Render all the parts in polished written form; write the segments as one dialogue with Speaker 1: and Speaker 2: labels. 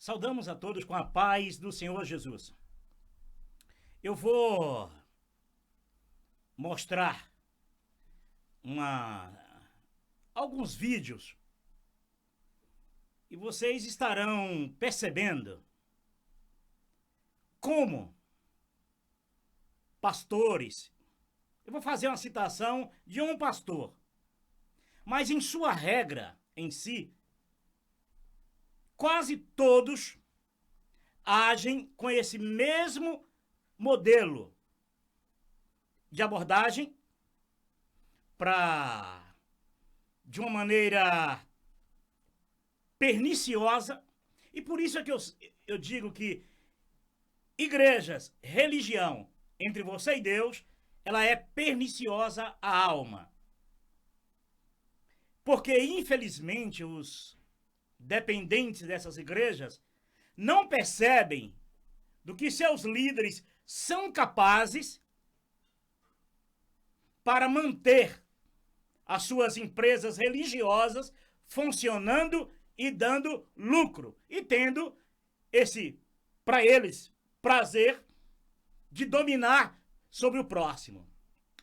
Speaker 1: Saudamos a todos com a paz do Senhor Jesus. Eu vou mostrar alguns vídeos e vocês estarão percebendo como pastores, eu vou fazer uma citação de um pastor, mas em sua regra em si, quase todos agem com esse mesmo modelo de abordagem de uma maneira perniciosa, e por isso é que eu digo que igrejas, religião, entre você e Deus, ela é perniciosa à alma. Porque, infelizmente, os dependentes dessas igrejas não percebem do que seus líderes são capazes para manter as suas empresas religiosas funcionando e dando lucro e tendo esse, para eles, prazer de dominar sobre o próximo.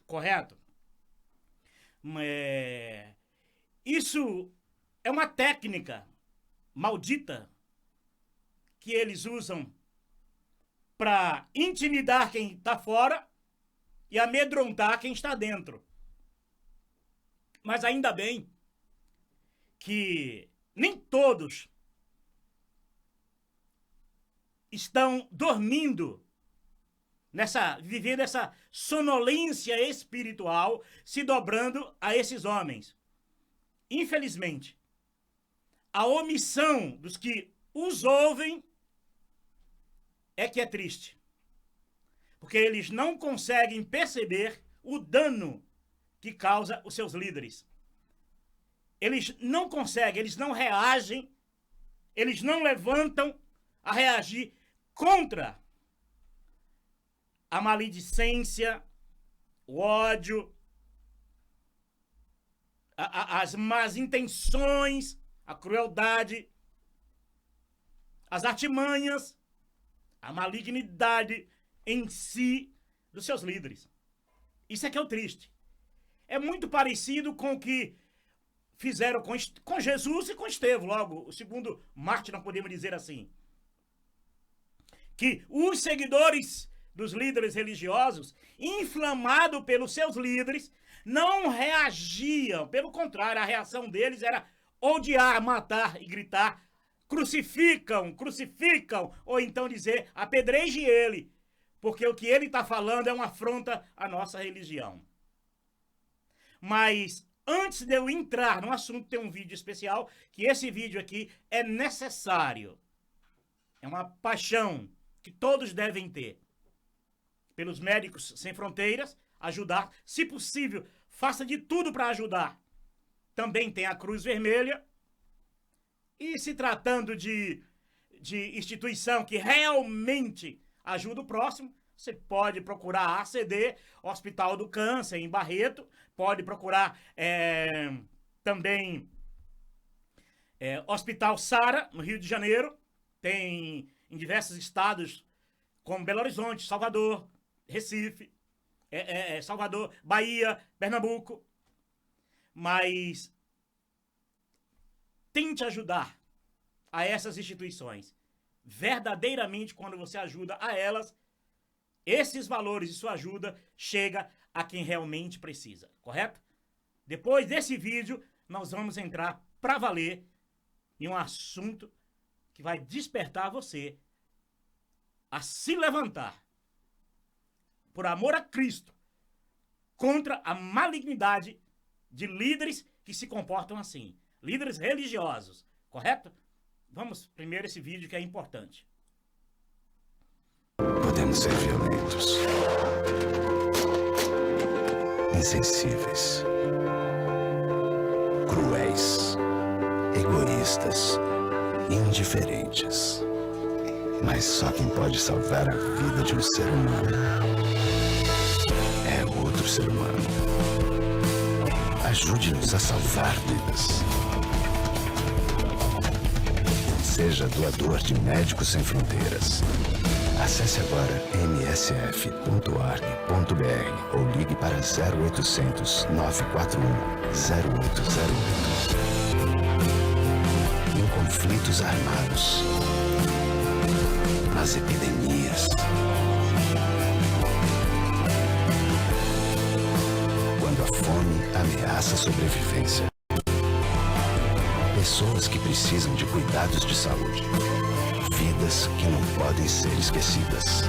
Speaker 1: Correto? Isso é uma técnica maldita que eles usam para intimidar quem está fora e amedrontar quem está dentro. Mas ainda bem que nem todos estão dormindo, vivendo essa sonolência espiritual, se dobrando a esses homens. Infelizmente, a omissão dos que os ouvem é que é triste. Porque eles não conseguem perceber o dano que causa os seus líderes. Eles não conseguem, eles não reagem, eles não levantam a reagir contra a maledicência, o ódio, as más intenções, a crueldade, as artimanhas, a malignidade em si dos seus líderes. Isso é que é o triste. É muito parecido com o que fizeram com Jesus e com Estevão, logo, o segundo mártir, não podemos dizer assim. Que os seguidores dos líderes religiosos, inflamados pelos seus líderes, não reagiam. Pelo contrário, a reação deles era odiar, matar e gritar: crucificam, crucificam, ou então dizer: apedreje ele, porque o que ele está falando é uma afronta à nossa religião. Mas antes de eu entrar no assunto, tem um vídeo especial, que esse vídeo aqui é necessário. É uma paixão que todos devem ter. Pelos Médicos Sem Fronteiras, ajudar, se possível, faça de tudo para ajudar. Também tem a Cruz Vermelha. E se tratando de instituição que realmente ajuda o próximo, você pode procurar a ACD, Hospital do Câncer, em Barreto. Pode procurar também Hospital Sara, no Rio de Janeiro. Tem em diversos estados, como Belo Horizonte, Salvador, Recife, Salvador, Bahia, Pernambuco. Mas tente ajudar a essas instituições. Verdadeiramente, quando você ajuda a elas, esses valores e sua ajuda chega a quem realmente precisa, correto? Depois desse vídeo, nós vamos entrar para valer em um assunto que vai despertar você a se levantar por amor a Cristo contra a malignidade de líderes que se comportam assim, líderes religiosos, correto? Vamos primeiro esse vídeo que é importante.
Speaker 2: Podemos ser violentos, insensíveis, cruéis, egoístas, indiferentes. Mas só quem pode salvar a vida de um ser humano é outro ser humano. Ajude-nos a salvar vidas. Seja doador de Médicos Sem Fronteiras. Acesse agora msf.org.br ou ligue para 0800 941 0808. Em conflitos armados, nas epidemias, quando a fome ameaça a sobrevivência, pessoas que precisam de cuidados de saúde, vidas que não podem ser esquecidas.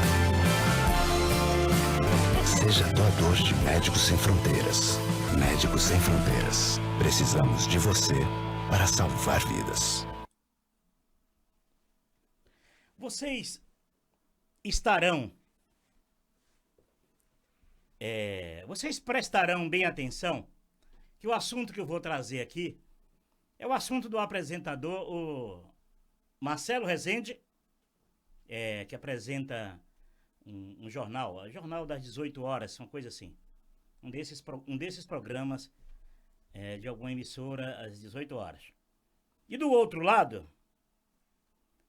Speaker 2: Seja doador de Médicos Sem Fronteiras. Médicos Sem Fronteiras. Precisamos de você para salvar vidas.
Speaker 1: Vocês estarão... vocês prestarão bem atenção que o assunto que eu vou trazer aqui é o assunto do apresentador, o Marcelo Rezende, que apresenta um jornal, o Jornal das 18 horas, uma coisa assim. Um desses programas de alguma emissora às 18 horas. E do outro lado,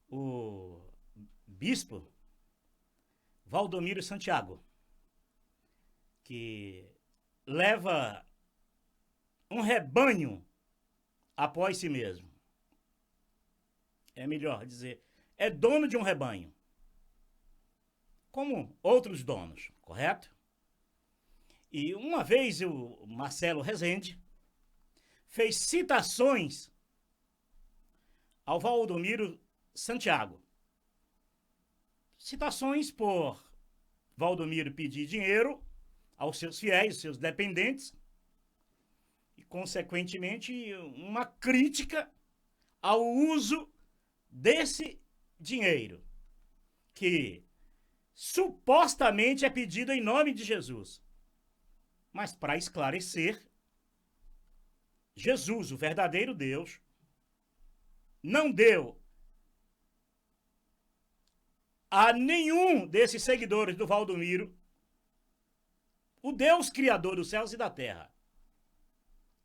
Speaker 1: o bispo Valdomiro Santiago, que leva um rebanho após si mesmo. É melhor dizer, é dono de um rebanho, como outros donos, correto? E uma vez o Marcelo Rezende fez citações ao Valdomiro Santiago. Citações por Valdomiro pedir dinheiro aos seus fiéis, seus dependentes, e, consequentemente, uma crítica ao uso desse dinheiro, que supostamente é pedido em nome de Jesus. Mas, para esclarecer, Jesus, o verdadeiro Deus, não deu a nenhum desses seguidores do Valdomiro, o Deus criador dos céus e da terra,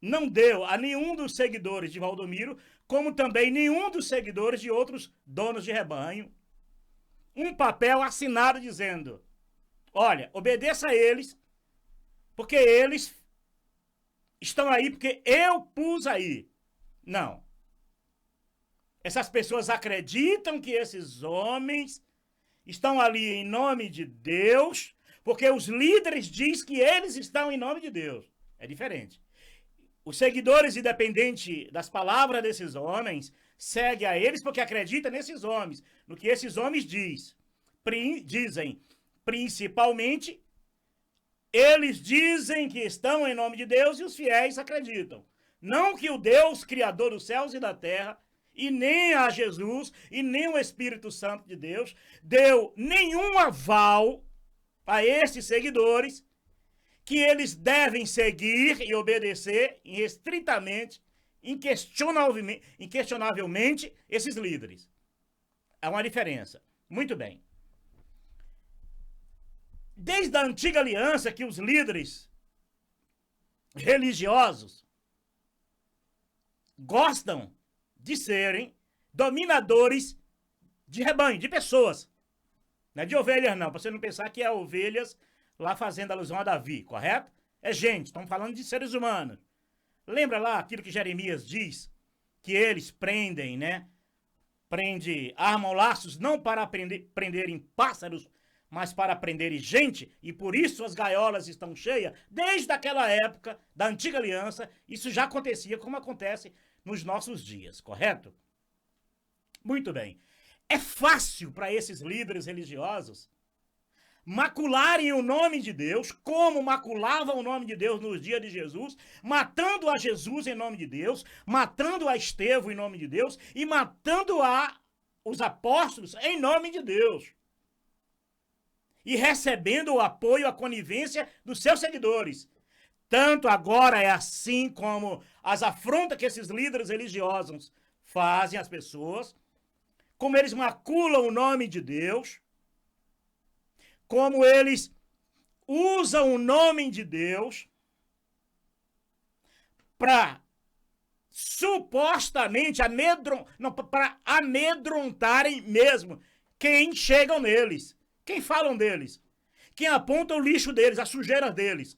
Speaker 1: não deu a nenhum dos seguidores de Valdomiro, como também nenhum dos seguidores de outros donos de rebanho, um papel assinado dizendo: olha, obedeça a eles, porque eles estão aí porque eu pus aí. Não. Essas pessoas acreditam que esses homens estão ali em nome de Deus, porque os líderes dizem que eles estão em nome de Deus. É diferente. Os seguidores, independente das palavras desses homens, seguem a eles porque acreditam nesses homens, no que esses homens dizem. Principalmente, eles dizem que estão em nome de Deus e os fiéis acreditam. Não que o Deus criador dos céus e da terra, e nem a Jesus, e nem o Espírito Santo de Deus, deu nenhum aval a esses seguidores que eles devem seguir e obedecer irrestritamente, inquestionavelmente, esses líderes. Há uma diferença. Muito bem. Desde a antiga aliança que os líderes religiosos gostam de serem dominadores de rebanho, de pessoas. Não é de ovelhas não, para você não pensar que é ovelhas lá fazendo alusão a Davi, correto? É gente, estamos falando de seres humanos. Lembra lá aquilo que Jeremias diz? Que eles prendem, né? Armam laços não para prenderem pássaros, mas para prenderem gente, e por isso as gaiolas estão cheias. Desde aquela época da antiga aliança, isso já acontecia como acontece nos nossos dias, correto? Muito bem. É fácil para esses líderes religiosos macularem o nome de Deus, como maculavam o nome de Deus nos dias de Jesus, matando a Jesus em nome de Deus, matando a Estevão em nome de Deus e matando os apóstolos em nome de Deus. E recebendo o apoio, a conivência dos seus seguidores. Tanto agora é assim como as afrontas que esses líderes religiosos fazem às pessoas, como eles maculam o nome de Deus, como eles usam o nome de Deus para supostamente para amedrontarem mesmo quem chegam neles, quem falam deles, quem aponta o lixo deles, a sujeira deles.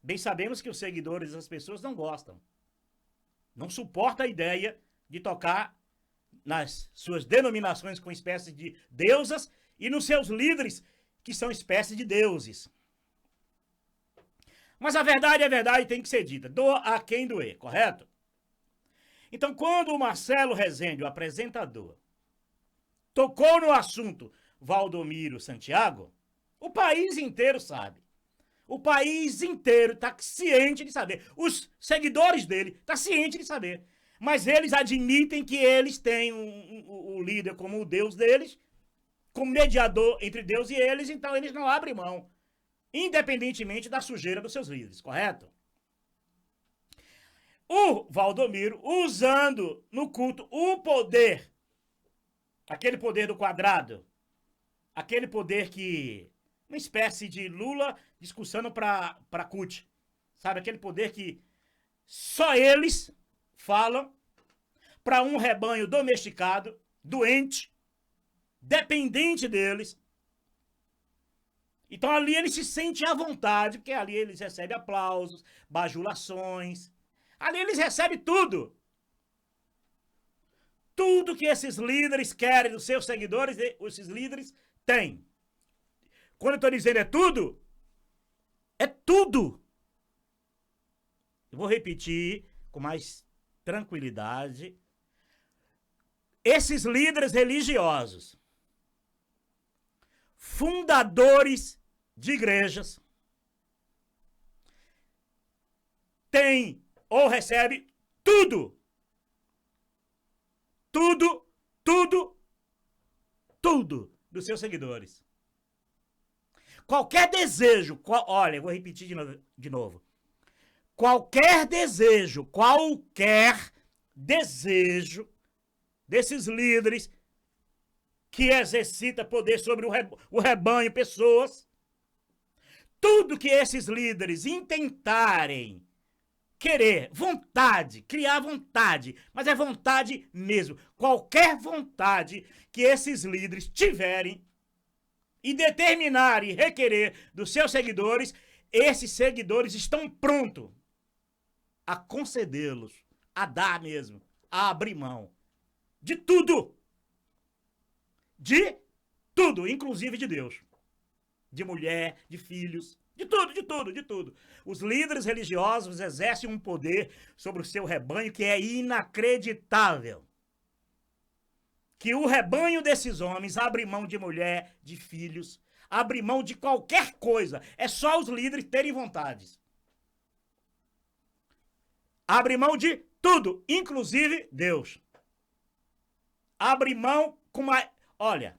Speaker 1: Bem sabemos que os seguidores das pessoas não gostam, não suportam a ideia de tocar nas suas denominações com espécies de deusas e nos seus líderes que são espécies de deuses. Mas a verdade é verdade e tem que ser dita. Doa a quem doer, correto? Então, quando o Marcelo Rezende, o apresentador, tocou no assunto Valdomiro Santiago, o país inteiro sabe. O país inteiro está ciente de saber. Os seguidores dele estão cientes de saber. Mas eles admitem que eles têm o líder como o Deus deles, como mediador entre Deus e eles, então eles não abrem mão, independentemente da sujeira dos seus líderes, correto? O Valdomiro, usando no culto o poder, aquele poder do quadrado, aquele poder que, uma espécie de Lula discussando para CUT, sabe? Aquele poder que só eles falam para um rebanho domesticado, doente, dependente deles. Então ali eles se sentem à vontade, porque ali eles recebem aplausos, bajulações. Ali eles recebem tudo. Tudo que esses líderes querem dos seus seguidores, esses líderes têm. Quando eu estou dizendo é tudo, é tudo. Eu vou repetir com mais tranquilidade. Esses líderes religiosos, fundadores de igrejas, têm ou recebem tudo. Tudo dos seus seguidores. Qualquer desejo, olha, eu vou repetir de novo. Qualquer desejo desses líderes que exercita poder sobre o rebanho, pessoas, tudo que esses líderes intentarem querer, vontade, criar vontade, mas é vontade mesmo, qualquer vontade que esses líderes tiverem e determinarem e requerer dos seus seguidores, esses seguidores estão prontos a concedê-los, a dar mesmo, a abrir mão de tudo. De tudo, inclusive de Deus. De mulher, de filhos, de tudo. Os líderes religiosos exercem um poder sobre o seu rebanho que é inacreditável. Que o rebanho desses homens abre mão de mulher, de filhos, abre mão de qualquer coisa. É só os líderes terem vontades. Abre mão de tudo, inclusive Deus. Abre mão com uma... Olha,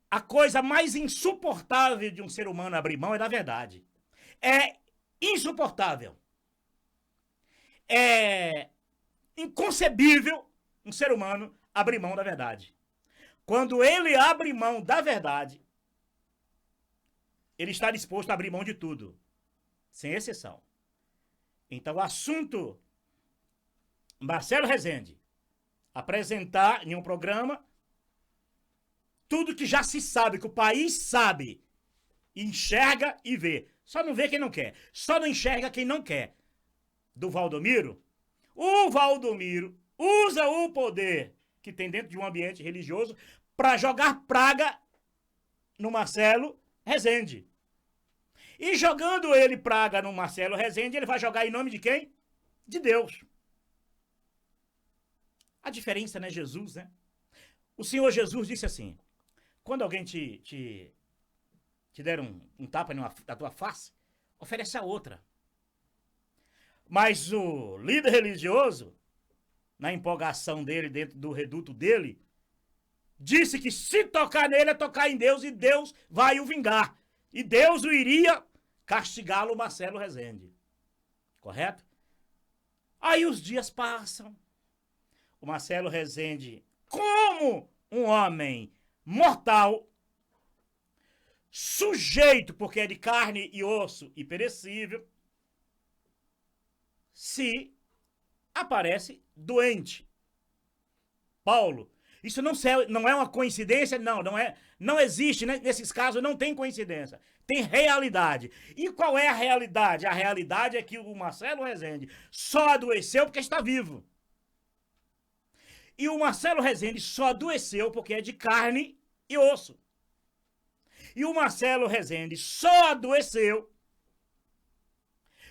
Speaker 1: a coisa mais insuportável de um ser humano abrir mão é da verdade. É insuportável. É inconcebível um ser humano abrir mão da verdade. Quando ele abre mão da verdade, ele está disposto a abrir mão de tudo, sem exceção. Então, o assunto Marcelo Rezende apresentar em um programa tudo que já se sabe, que o país sabe, enxerga e vê. Só não vê quem não quer. Só não enxerga quem não quer. Do Valdomiro, o Valdomiro usa o poder que tem dentro de um ambiente religioso para jogar praga no Marcelo Rezende. E jogando ele praga no Marcelo Rezende, ele vai jogar em nome de quem? De Deus. A diferença, né? Jesus, né? O Senhor Jesus disse assim: quando alguém te der um tapa na tua face, oferece a outra. Mas o líder religioso, na empolgação dele, dentro do reduto dele, disse que se tocar nele é tocar em Deus e Deus vai o vingar. E Deus o iria castigá-lo, Marcelo Rezende. Correto? Aí os dias passam. O Marcelo Rezende, como um homem mortal, sujeito, porque é de carne e osso e perecível, se aparece doente. Paulo, isso não é uma coincidência? Não existe, né? Nesses casos não tem coincidência, tem realidade. E qual é a realidade? A realidade é que o Marcelo Rezende só adoeceu porque está vivo. E o Marcelo Rezende só adoeceu porque é de carne e osso. E o Marcelo Rezende só adoeceu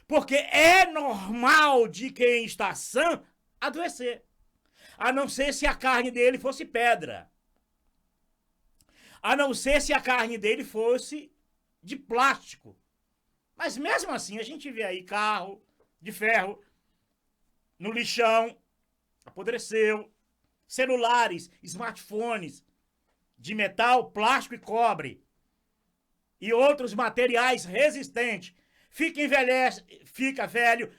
Speaker 1: porque é normal de quem está sã adoecer. A não ser se a carne dele fosse pedra. A não ser se a carne dele fosse de plástico. Mas mesmo assim, a gente vê aí carro de ferro no lixão, apodreceu. Celulares, smartphones de metal, plástico e cobre. E outros materiais resistentes. Fica velho,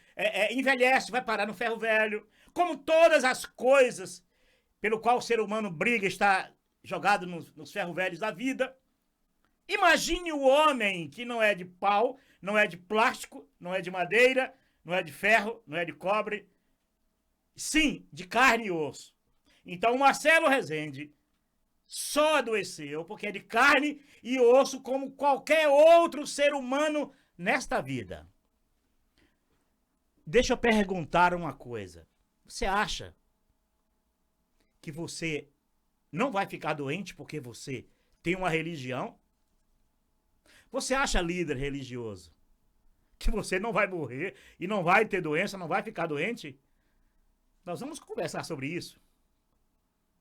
Speaker 1: envelhece, vai parar no ferro velho. Como todas as coisas pelo qual o ser humano briga está jogado nos ferros velhos da vida. Imagine o homem que não é de pau, não é de plástico, não é de madeira, não é de ferro, não é de cobre. Sim, de carne e osso. Então o Marcelo Rezende só adoeceu porque é de carne e osso como qualquer outro ser humano nesta vida. Deixa eu perguntar uma coisa. Você acha que você não vai ficar doente porque você tem uma religião? Você acha, líder religioso, que você não vai morrer e não vai ter doença, não vai ficar doente? Nós vamos conversar sobre isso.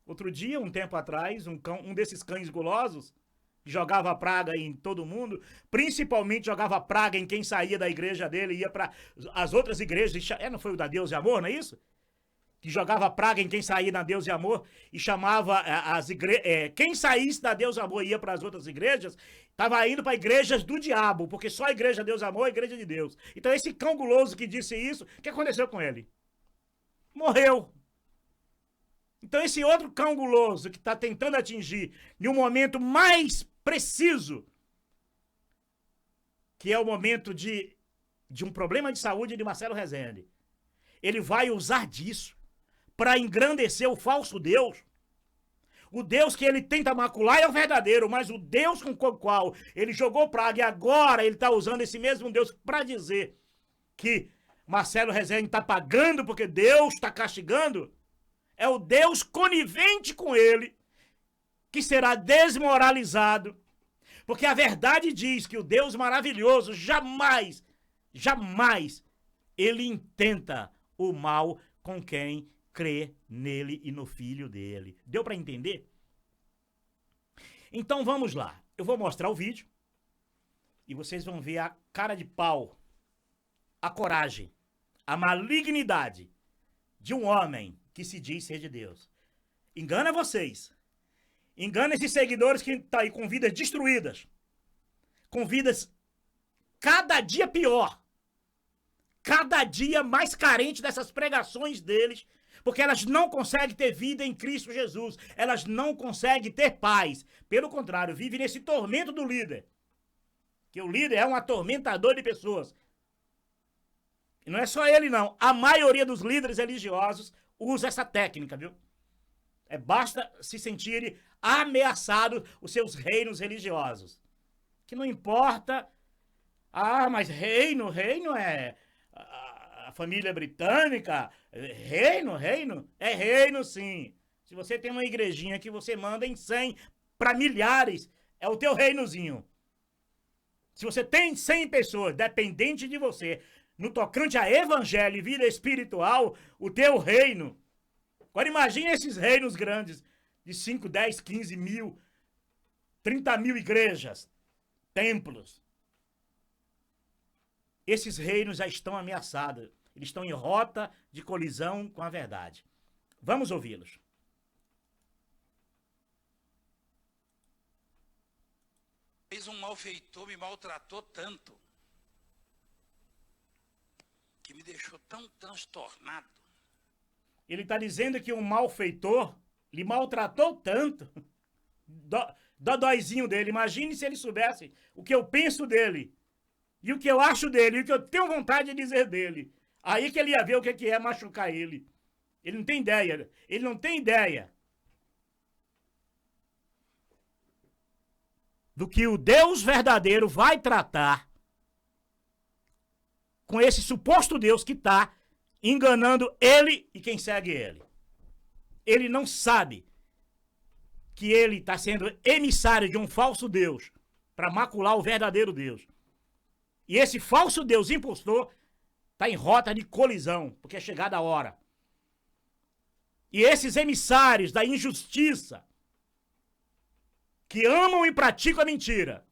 Speaker 1: Outro dia, um tempo atrás, um desses cães gulosos jogava praga em todo mundo, principalmente jogava praga em quem saía da igreja dele e ia para as outras igrejas. Não foi o da Deus e Amor, não é isso? Que jogava praga em quem saía da Deus e Amor e chamava as igrejas. Quem saísse da Deus e Amor e ia para as outras igrejas, estava indo para igrejas do diabo, porque só a igreja Deus e Amor é a igreja de Deus. Então esse cão guloso que disse isso, o que aconteceu com ele? Morreu. Então esse outro cão guloso que está tentando atingir em um momento mais preciso, que é o momento de um problema de saúde de Marcelo Rezende, ele vai usar disso para engrandecer o falso Deus. O Deus que ele tenta macular é o verdadeiro, mas o Deus com o qual ele jogou praga e agora ele está usando esse mesmo Deus para dizer que Marcelo Rezende está pagando porque Deus está castigando, é o Deus conivente com ele, que será desmoralizado, porque a verdade diz que o Deus maravilhoso jamais, ele intenta o mal com quem crê nele e no Filho dele. Deu para entender? Então vamos lá, eu vou mostrar o vídeo e vocês vão ver a cara de pau, a coragem, a malignidade de um homem que se diz ser de Deus. Engana vocês. Engana esses seguidores que estão aí com vidas destruídas. Com vidas cada dia pior. Cada dia mais carente dessas pregações deles. Porque elas não conseguem ter vida em Cristo Jesus. Elas não conseguem ter paz. Pelo contrário, vivem nesse tormento do líder. Que o líder é um atormentador de pessoas. E não é só ele, não. A maioria dos líderes religiosos usa essa técnica, viu? Basta se sentirem ameaçados os seus reinos religiosos. Que não importa. Mas reino é a família britânica. Reino. É reino, sim. Se você tem uma igrejinha que você manda em 100 para milhares, é o teu reinozinho. Se você tem 100 pessoas dependentes de você, no tocante a evangelho e vida espiritual, o teu reino. Agora imagine esses reinos grandes, de 5, 10, 15 mil, 30 mil igrejas, templos. Esses reinos já estão ameaçados. Eles estão em rota de colisão com a verdade. Vamos ouvi-los.
Speaker 3: Um malfeitor me maltratou tanto, que me deixou tão transtornado.
Speaker 1: Ele está dizendo que um malfeitor lhe maltratou tanto. Dodóizinho dele. Imagine se ele soubesse o que eu penso dele, e o que eu acho dele, e o que eu tenho vontade de dizer dele. Aí que ele ia ver o que é machucar ele. Ele não tem ideia. Ele não tem ideia do que o Deus verdadeiro vai tratar com esse suposto Deus que está enganando ele e quem segue ele. Ele não sabe que ele está sendo emissário de um falso Deus para macular o verdadeiro Deus. E esse falso Deus impostor está em rota de colisão, porque é chegada a hora. E esses emissários da injustiça, que amam e praticam a mentira,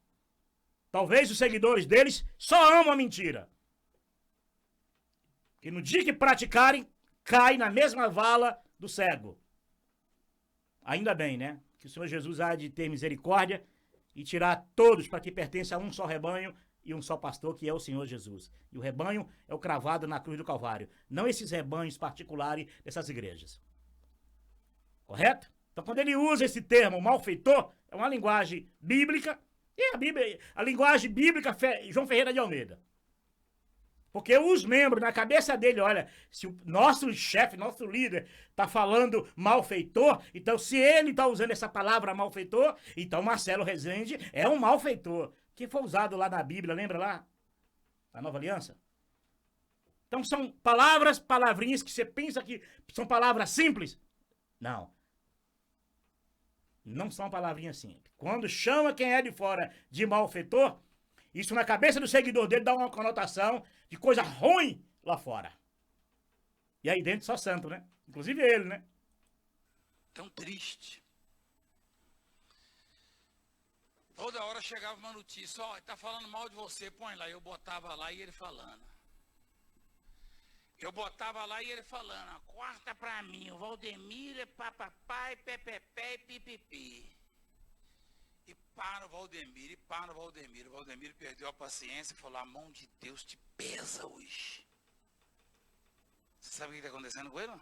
Speaker 1: talvez os seguidores deles só amam a mentira. E no dia que praticarem, cai na mesma vala do cego. Ainda bem, né? Que o Senhor Jesus há de ter misericórdia e tirar todos para que pertença a um só rebanho e um só pastor, que é o Senhor Jesus. E o rebanho é o cravado na cruz do Calvário, não esses rebanhos particulares dessas igrejas. Correto? Então, quando ele usa esse termo malfeitor, é uma linguagem bíblica, e a linguagem bíblica João Ferreira de Almeida. Porque os membros, na cabeça dele, olha, se o nosso chefe, nosso líder, está falando malfeitor, então se ele está usando essa palavra malfeitor, então Marcelo Rezende é um malfeitor, que foi usado lá na Bíblia, lembra lá? Na Nova Aliança? Então são palavrinhas que você pensa que são palavras simples. Não. Não são palavrinhas simples. Quando chama quem é de fora de malfeitor, isso na cabeça do seguidor dele dá uma conotação de coisa ruim lá fora. E aí dentro só santo, né? Inclusive ele, né?
Speaker 3: Tão triste. Toda hora chegava uma notícia, ó, tá falando mal de você, põe lá. Eu botava lá e ele falando. Eu botava lá e ele falando, corta pra mim, o Valdemir é papapai, pepepé e pipipi. E para o Valdemir, e para o Valdemir. O Valdemir perdeu a paciência e falou, a mão de Deus te pesa hoje. Você sabe o que está acontecendo com ele?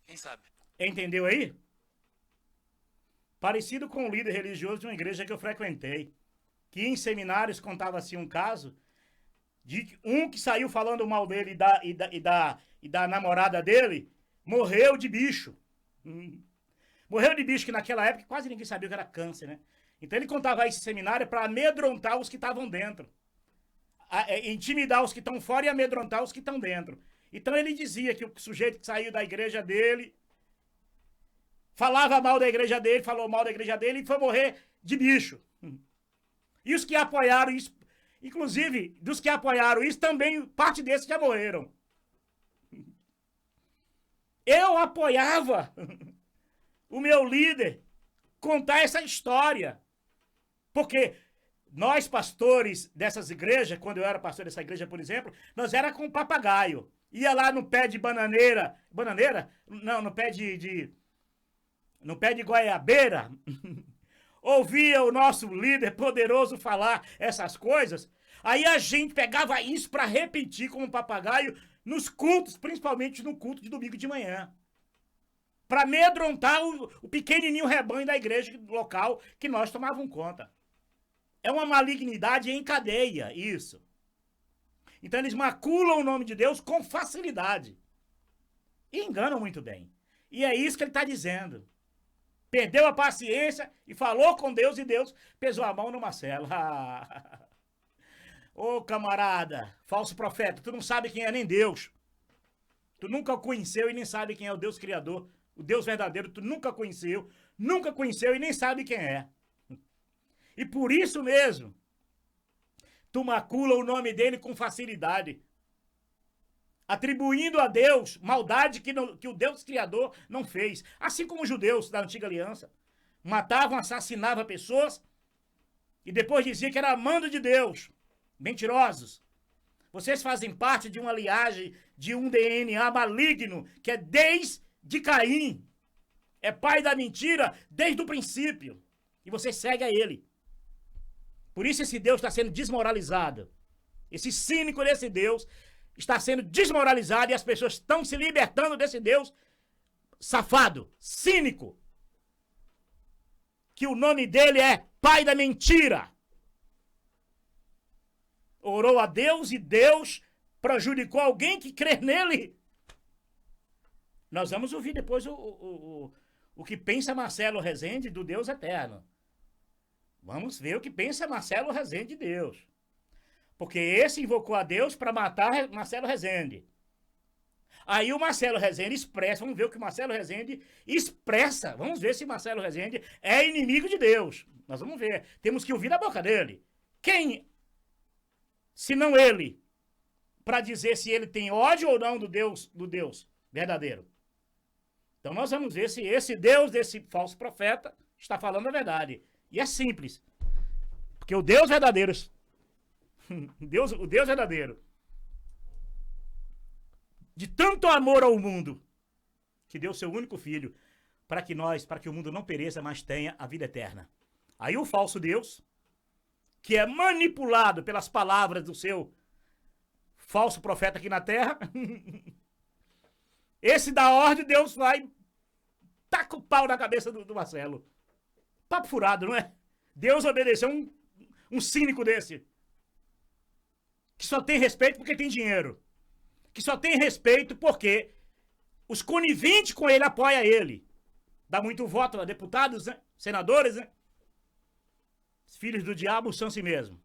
Speaker 3: Quem sabe?
Speaker 1: Entendeu aí? Parecido com o líder religioso de uma igreja que eu frequentei, que em seminários contava assim um caso de um que saiu falando mal dele e da namorada dele, morreu de bicho. Morreu de bicho, que naquela época quase ninguém sabia que era câncer, né? Então ele contava esse seminário para amedrontar os que estavam dentro. Intimidar os que estão fora e amedrontar os que estão dentro. Então ele dizia que o sujeito que saiu da igreja dele, falava mal da igreja dele, falou mal da igreja dele e foi morrer de bicho. E os que apoiaram isso, inclusive dos que apoiaram isso, também parte desses já morreram. Eu apoiava o meu líder contar essa história. Porque nós, pastores dessas igrejas, quando eu era pastor dessa igreja, por exemplo, nós era com papagaio. Ia lá no pé de bananeira. Bananeira? Não, no pé no pé de goiabeira. Ouvia o nosso líder poderoso falar essas coisas. Aí a gente pegava isso para repetir como papagaio nos cultos, principalmente no culto de domingo de manhã. Para amedrontar o pequenininho rebanho da igreja local que nós tomávamos conta. É uma malignidade em cadeia, isso. Então eles maculam o nome de Deus com facilidade. E enganam muito bem. E é isso que ele está dizendo. Perdeu a paciência e falou com Deus e Deus pesou a mão no Marcelo. Ô camarada, falso profeta, tu não sabe quem é nem Deus. Tu nunca o conheceu e nem sabe quem é o Deus Criador. O Deus verdadeiro tu nunca conheceu e nem sabe quem é. E por isso mesmo, tu macula o nome dele com facilidade, atribuindo a Deus maldade que o Deus Criador não fez. Assim como os judeus da antiga aliança matavam, assassinavam pessoas e depois diziam que era mando de Deus. Mentirosos. Vocês fazem parte de uma linhagem, de um DNA maligno, que é desde Caim. É pai da mentira desde o princípio. E você segue a ele. Por isso esse Deus está sendo desmoralizado. Esse cínico desse Deus está sendo desmoralizado e as pessoas estão se libertando desse Deus safado, cínico. Que o nome dele é pai da mentira. Orou a Deus e Deus prejudicou alguém que crê nele. Nós vamos ouvir depois o que pensa Marcelo Rezende do Deus Eterno. Vamos ver o que pensa Marcelo Rezende de Deus. Porque esse invocou a Deus para matar Marcelo Rezende. Aí o Marcelo Rezende expressa, vamos ver o que o Marcelo Rezende expressa. Vamos ver se Marcelo Rezende é inimigo de Deus. Nós vamos ver. Temos que ouvir da boca dele. Quem, se não ele, para dizer se ele tem ódio ou não do Deus verdadeiro? Então nós vamos ver se esse Deus desse falso profeta está falando a verdade. E é simples. Porque o Deus verdadeiro, o Deus verdadeiro, de tanto amor ao mundo, que deu seu único filho, para que o mundo não pereça, mas tenha a vida eterna. Aí o falso Deus, que é manipulado pelas palavras do seu falso profeta aqui na terra, esse da ordem, Deus vai, taca o pau na cabeça do Marcelo. Papo furado, não é? Deus obedeceu um cínico desse, que só tem respeito porque tem dinheiro, que só tem respeito porque os coniventes com ele apoiam ele. Dá muito voto a deputados, né? Senadores, né? Os filhos do diabo são si mesmo.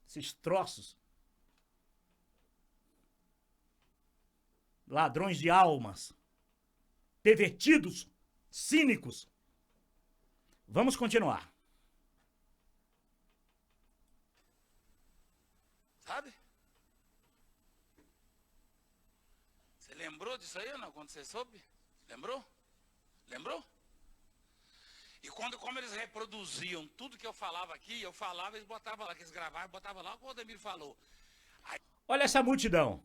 Speaker 1: Esses troços. Ladrões de almas. Pervertidos. Cínicos. Vamos continuar.
Speaker 3: Sabe? Você lembrou disso aí ou não? Quando você soube? Lembrou? Lembrou? E como eles reproduziam tudo que eu falava aqui, eles botavam lá, que eles gravavam, botavam lá o que o Valdemiro falou. Aí...
Speaker 1: Olha essa multidão.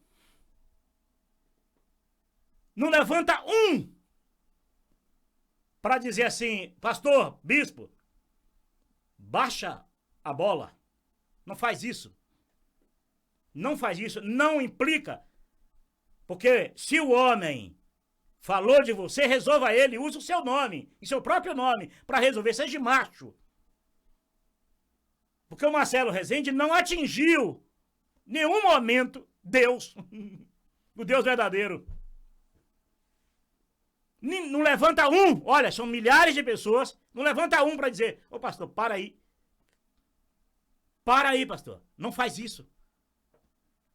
Speaker 1: Não levanta um para dizer assim, pastor, bispo, baixa a bola. Não faz isso. Não faz isso, não implica. Porque se o homem falou de você, resolva ele, use o seu nome, e seu próprio nome, para resolver, seja macho. Porque o Marcelo Rezende não atingiu, em nenhum momento, Deus, o Deus verdadeiro. Não levanta um, olha, são milhares de pessoas, não levanta um para dizer, ô pastor, para aí. Para aí, pastor, não faz isso.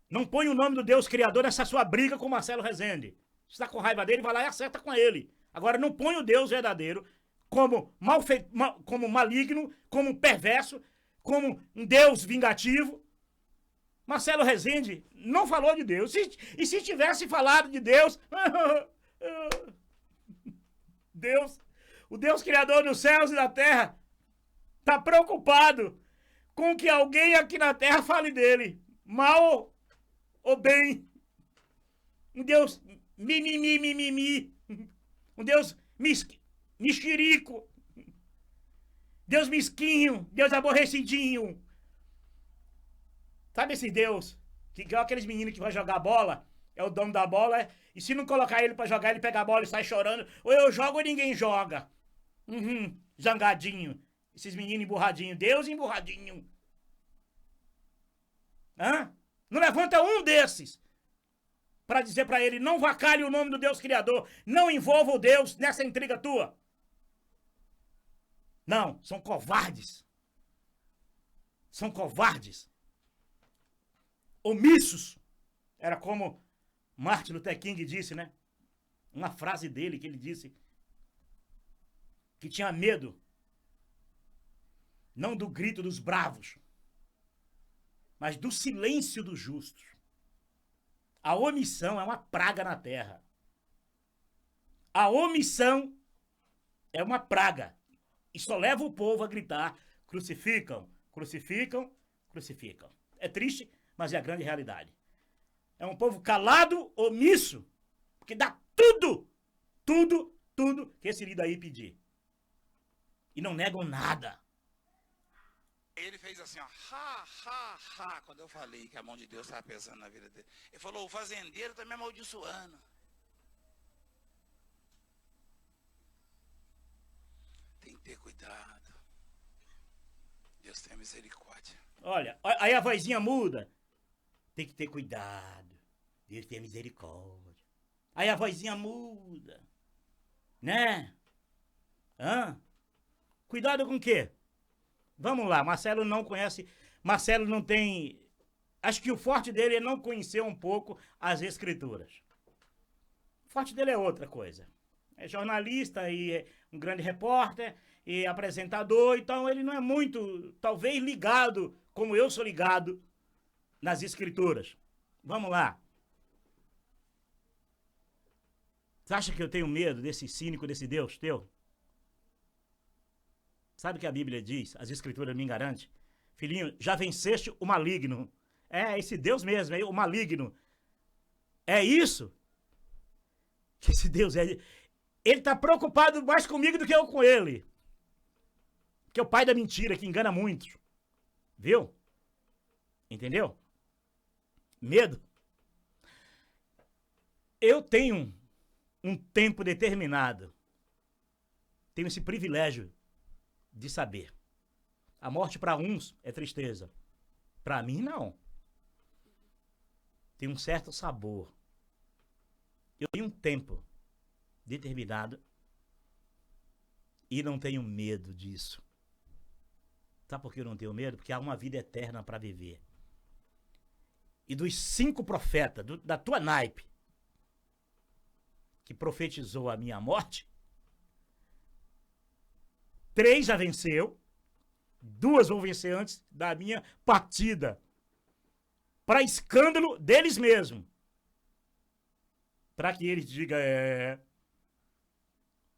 Speaker 1: Não põe o nome do Deus Criador nessa sua briga com o Marcelo Rezende. Você está com raiva dele, vai lá e acerta com ele. Agora, não põe o Deus verdadeiro como como maligno, como perverso, como um Deus vingativo. Marcelo Rezende não falou de Deus. E se tivesse falado de Deus... o Deus Criador dos céus e da terra, está preocupado com que alguém aqui na terra fale dele. Mal ou bem. Um Deus mimimi. Um Deus mexerico. Deus mesquinho. Deus aborrecidinho. Sabe esse Deus? Que igual aqueles meninos que vão jogar bola. É o dono da bola. E se não colocar ele pra jogar, ele pega a bola e sai chorando. Ou eu jogo ou ninguém joga. Zangadinho. Esses meninos emburradinhos. Deus emburradinho. Hã? Não levanta um desses para dizer para ele, não vacalhe o nome do Deus Criador, não envolva o Deus nessa intriga tua. Não, são covardes. São covardes. Omissos. Era como Martin Luther King disse, né? Uma frase dele que ele disse que tinha medo não do grito dos bravos, mas do silêncio dos justos. A omissão é uma praga na terra. A omissão é uma praga. E só leva o povo a gritar, crucificam, crucificam, crucificam. É triste, mas é a grande realidade. É um povo calado, omisso, porque dá tudo que esse líder aí pedir. E não negam nada.
Speaker 3: Ele fez assim, ó, quando eu falei que a mão de Deus estava pesando na vida dele. Ele falou, o fazendeiro está me amaldiçoando. Tem que ter cuidado. Deus tem misericórdia.
Speaker 1: Olha, aí a vozinha muda. Tem que ter cuidado. Deus tem misericórdia. Aí a vozinha muda. Né? Hã? Cuidado com o quê? Vamos lá, Marcelo não conhece, Marcelo não tem, acho que o forte dele é não conhecer um pouco as escrituras. O forte dele é outra coisa. É jornalista e é um grande repórter e apresentador, então ele não é muito, talvez, ligado, como eu sou ligado, nas escrituras. Vamos lá. Você acha que eu tenho medo desse cínico, desse Deus teu? Sabe o que a Bíblia diz? As escrituras me garantem. Filhinho, já venceste o maligno. É esse Deus mesmo, é o maligno. É isso que esse Deus é. Ele está preocupado mais comigo do que eu com ele. Que é o pai da mentira, que engana muitos. Viu? Entendeu? Medo. Eu tenho um tempo determinado. Tenho esse privilégio de saber. A morte para uns é tristeza. Para mim, não. Tem um certo sabor. Eu tenho um tempo determinado e não tenho medo disso. Sabe por que eu não tenho medo? Porque há uma vida eterna para viver. E dos 5 profetas da tua naipe que profetizou a minha morte, 3 já venceu, 2 vão vencer antes da minha partida. Para escândalo deles mesmos. Para que eles digam,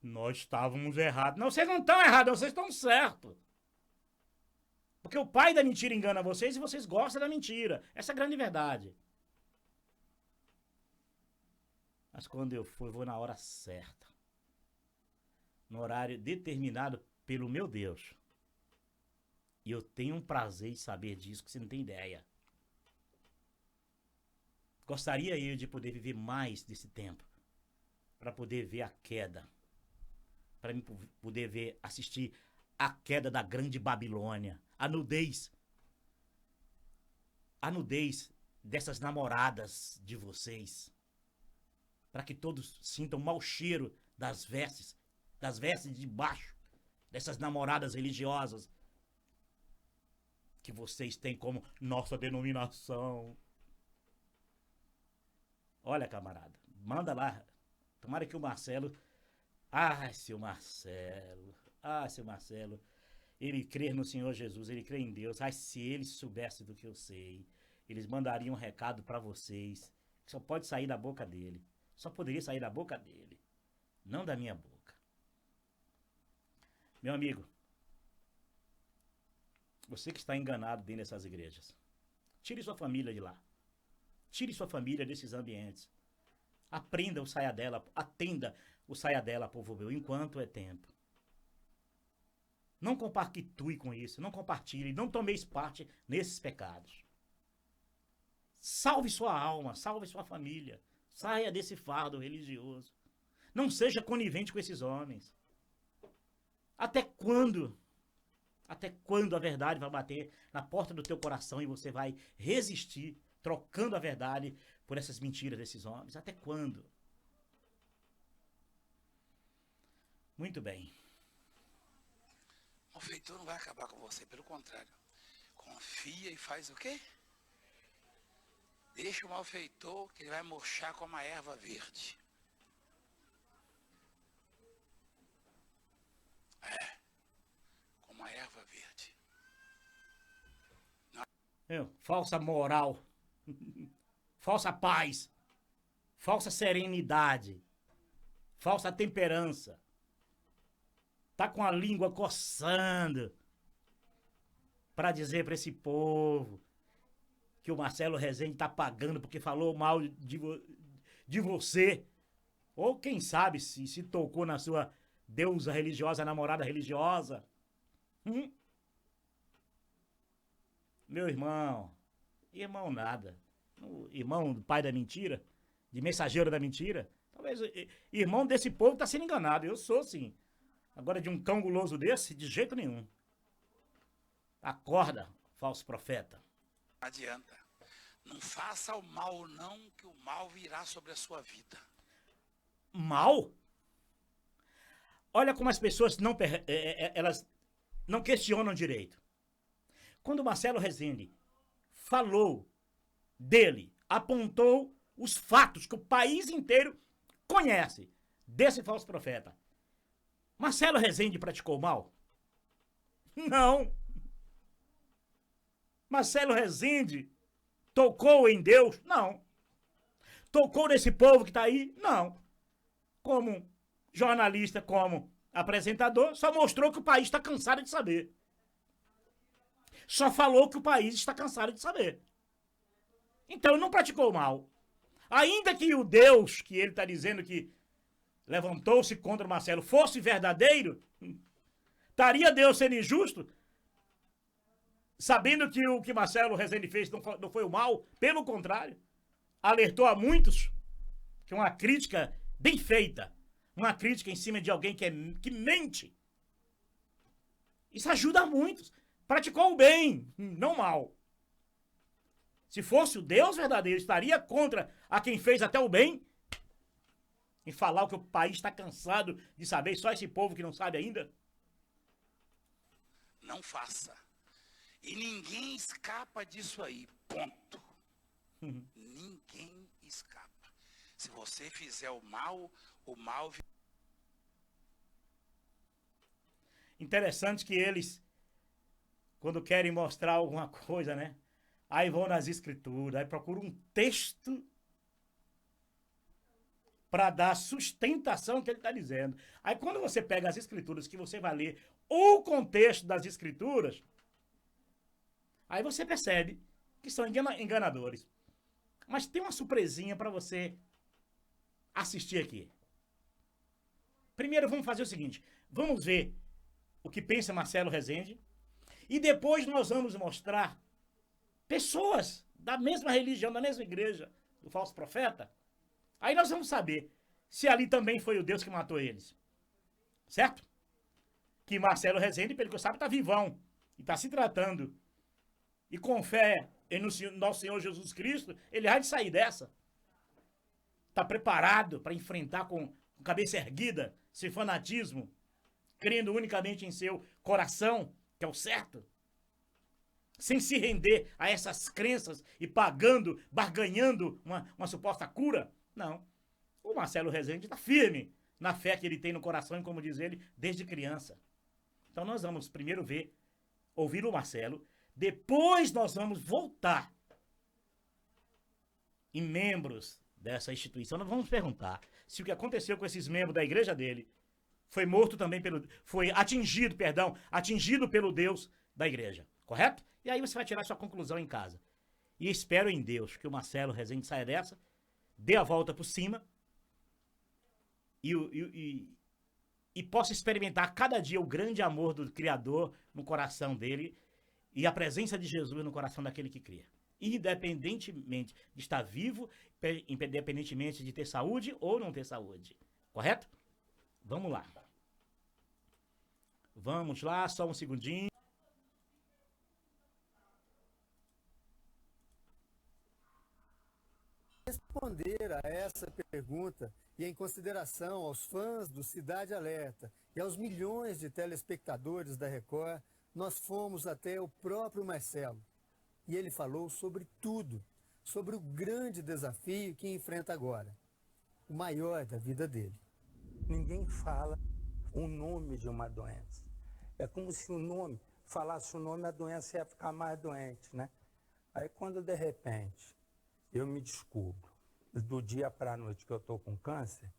Speaker 1: nós estávamos errados. Não, vocês não estão errados, vocês estão certos. Porque o pai da mentira engana vocês e vocês gostam da mentira. Essa é a grande verdade. Mas quando eu for, eu vou na hora certa. No horário determinado pelo meu Deus. E eu tenho um prazer em saber disso, que você não tem ideia. Gostaria eu de poder viver mais desse tempo. Para poder ver a queda. Para poder assistir a queda da grande Babilônia. A nudez. A nudez dessas namoradas de vocês. Para que todos sintam mau cheiro das vestes de baixo. Dessas namoradas religiosas que vocês têm como nossa denominação. Olha, camarada, manda lá. Tomara que o Marcelo... seu Marcelo, ele crê no Senhor Jesus, ele crê em Deus. Se eles soubessem do que eu sei, eles mandariam um recado para vocês, que só pode sair da boca dele. Só poderia sair da boca dele, não da minha boca. Meu amigo, você que está enganado dentro dessas igrejas, tire sua família de lá. Tire sua família desses ambientes. Aprenda o saia dela, atenda o saia dela, povo meu, enquanto é tempo. Não compactue com isso, não compartilhe, não tomeis parte nesses pecados. Salve sua alma, salve sua família. Saia desse fardo religioso. Não seja conivente com esses homens. Até quando? Até quando a verdade vai bater na porta do teu coração e você vai resistir, trocando a verdade por essas mentiras desses homens? Até quando? Muito bem.
Speaker 3: O malfeitor não vai acabar com você, pelo contrário. Confia e faz o quê? Deixa o malfeitor que ele vai murchar como a erva verde. Como a erva verde.
Speaker 1: Falsa moral. Falsa paz. Falsa serenidade. Falsa temperança. Tá com a língua coçando para dizer para esse povo que o Marcelo Rezende tá pagando porque falou mal de você. Ou quem sabe se tocou na sua deusa religiosa, namorada religiosa. Meu irmão nada. O irmão do pai da mentira, de mensageiro da mentira. Talvez irmão desse povo tá sendo enganado. Eu sou, sim. Agora, de um cão guloso desse, de jeito nenhum. Acorda, falso profeta.
Speaker 3: Não adianta. Não faça o mal não, que o mal virá sobre a sua vida.
Speaker 1: Mal? Olha como as pessoas elas não questionam direito. Quando Marcelo Rezende falou dele, apontou os fatos que o país inteiro conhece desse falso profeta, Marcelo Rezende praticou mal? Não. Marcelo Rezende tocou em Deus? Não. Tocou nesse povo que está aí? Não. Como jornalista, como apresentador, só mostrou que o país está cansado de saber. Só falou que o país está cansado de saber. Então ele não praticou mal. Ainda que o Deus que ele está dizendo que levantou-se contra Marcelo fosse verdadeiro, estaria Deus sendo injusto? Sabendo que o que Marcelo Rezende fez não foi o mal, pelo contrário, alertou a muitos que uma crítica bem feita, uma crítica em cima de alguém que mente, isso ajuda a muitos. Praticou o bem, não o mal. Se fosse o Deus verdadeiro, estaria contra a quem fez até o bem e falar o que o país está cansado de saber, só esse povo que não sabe ainda?
Speaker 3: Não faça. E ninguém escapa disso aí, ponto. Ninguém escapa. Se você fizer o mal...
Speaker 1: Interessante que eles, quando querem mostrar alguma coisa, né? Aí vão nas escrituras, aí procuram um texto para dar sustentação ao que ele está dizendo. Aí quando você pega as escrituras, que você vai ler o contexto das escrituras, aí você percebe que são enganadores. Mas tem uma surpresinha para você assistir aqui. Primeiro vamos fazer o seguinte, vamos ver o que pensa Marcelo Rezende, e depois nós vamos mostrar pessoas da mesma religião, da mesma igreja do falso profeta. Aí nós vamos saber se ali também foi o Deus que matou eles. Certo? Que Marcelo Rezende, pelo que eu sabe, está vivão e está se tratando. E com fé no nosso Senhor Jesus Cristo, ele vai de sair dessa. Está preparado para enfrentar com cabeça erguida esse fanatismo, crendo unicamente em seu coração, que é o certo, sem se render a essas crenças e barganhando uma suposta cura. Não. O Marcelo Rezende está firme na fé que ele tem no coração, como diz ele, desde criança. Então nós vamos primeiro ouvir o Marcelo, depois nós vamos voltar em membros dessa instituição. Nós vamos perguntar se o que aconteceu com esses membros da igreja dele foi atingido pelo Deus da igreja, correto? E aí você vai tirar sua conclusão em casa. E espero em Deus que o Marcelo Rezende saia dessa, dê a volta por cima e possa experimentar cada dia o grande amor do Criador no coração dele e a presença de Jesus no coração daquele que crê. Independentemente de estar vivo, independentemente de ter saúde ou não ter saúde. Correto? Vamos lá. Vamos lá, só um segundinho.
Speaker 4: Responder a essa pergunta e em consideração aos fãs do Cidade Alerta e aos milhões de telespectadores da Record, nós fomos até o próprio Marcelo. E ele falou sobre tudo, sobre o grande desafio que enfrenta agora, o maior da vida dele.
Speaker 5: Ninguém fala o nome de uma doença. É como se o nome, falasse o nome, a doença ia ficar mais doente, né? Aí quando de repente eu me descubro, do dia para a noite que eu estou com câncer,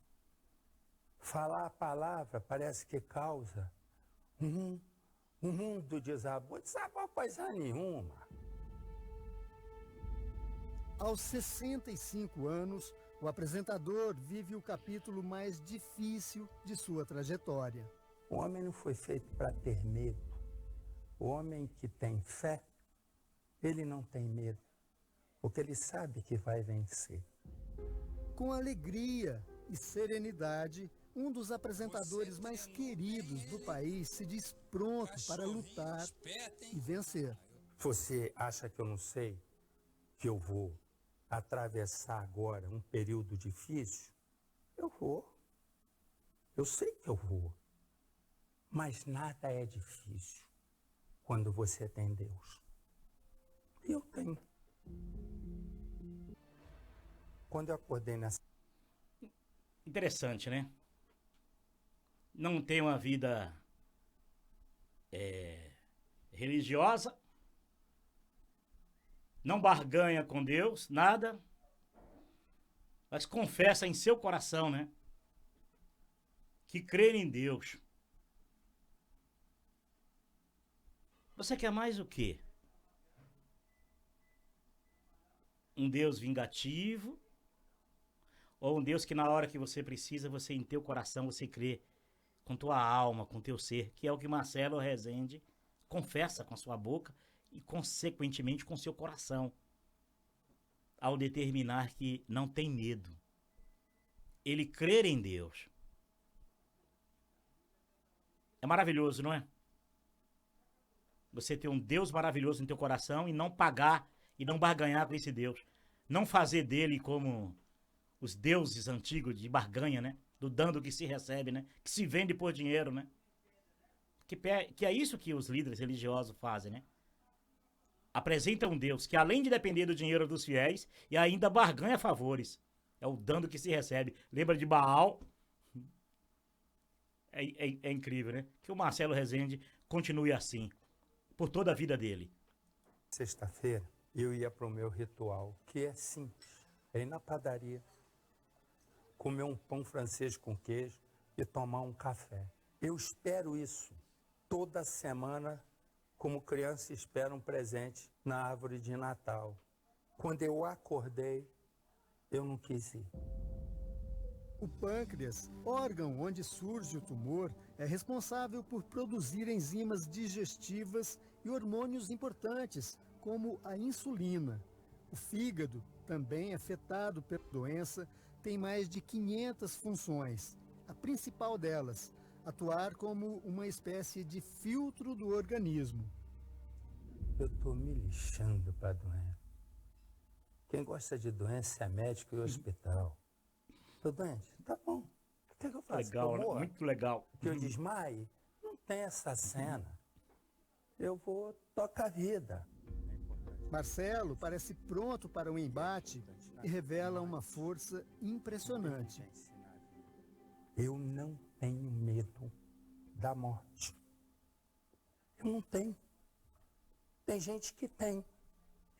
Speaker 5: falar a palavra parece que causa um mundo desabou coisa nenhuma.
Speaker 4: Aos 65 anos, o apresentador vive o capítulo mais difícil de sua trajetória.
Speaker 5: O homem não foi feito para ter medo. O homem que tem fé, ele não tem medo, porque ele sabe que vai vencer.
Speaker 4: Com alegria e serenidade, um dos apresentadores mais queridos do país se diz pronto para lutar e vencer.
Speaker 5: Você acha que eu não sei que eu vou atravessar agora um período difícil, eu vou. Eu sei que eu vou. Mas nada é difícil quando você tem Deus. E eu tenho. Quando eu acordei nessa...
Speaker 1: Interessante, né? Não tem uma vida religiosa, não barganha com Deus, nada, mas confessa em seu coração, né? Que crê em Deus. Você quer mais o quê? Um Deus vingativo? Ou um Deus que na hora que você precisa, você em teu coração, você crê com tua alma, com teu ser, que é o que Marcelo Rezende confessa com a sua boca e consequentemente com seu coração, ao determinar que não tem medo. Ele crer em Deus. É maravilhoso, não é? Você ter um Deus maravilhoso no teu coração e não pagar e não barganhar com esse Deus. Não fazer dele como os deuses antigos de barganha, né? Do dando que se recebe, né? Que se vende por dinheiro, né? Que é isso que os líderes religiosos fazem, né? Apresentam um Deus que além de depender do dinheiro dos fiéis e ainda barganha favores. É o dando que se recebe. Lembra de Baal? É incrível, né? Que o Marcelo Rezende continue assim, por toda a vida dele.
Speaker 5: Sexta-feira, eu ia para o meu ritual, que é simples. É ir na padaria, comer um pão francês com queijo e tomar um café. Eu espero isso toda semana, como criança espera um presente na árvore de Natal. Quando eu acordei, eu não quis ir.
Speaker 4: O pâncreas, órgão onde surge o tumor, é responsável por produzir enzimas digestivas e hormônios importantes, como a insulina. O fígado, também afetado pela doença, tem mais de 500 funções. A principal delas, atuar como uma espécie de filtro do organismo.
Speaker 5: Eu estou me lixando para a doença. Quem gosta de doença é médico e hospital. Tô doente? Tá bom. O que eu faço?
Speaker 1: Legal, né? Muito legal.
Speaker 5: Que eu desmaie? Não tem essa cena. Eu vou tocar a vida.
Speaker 4: Marcelo parece pronto para o embate e revela uma força impressionante.
Speaker 5: Eu não tenho medo da morte. Eu não tenho. Tem gente que tem.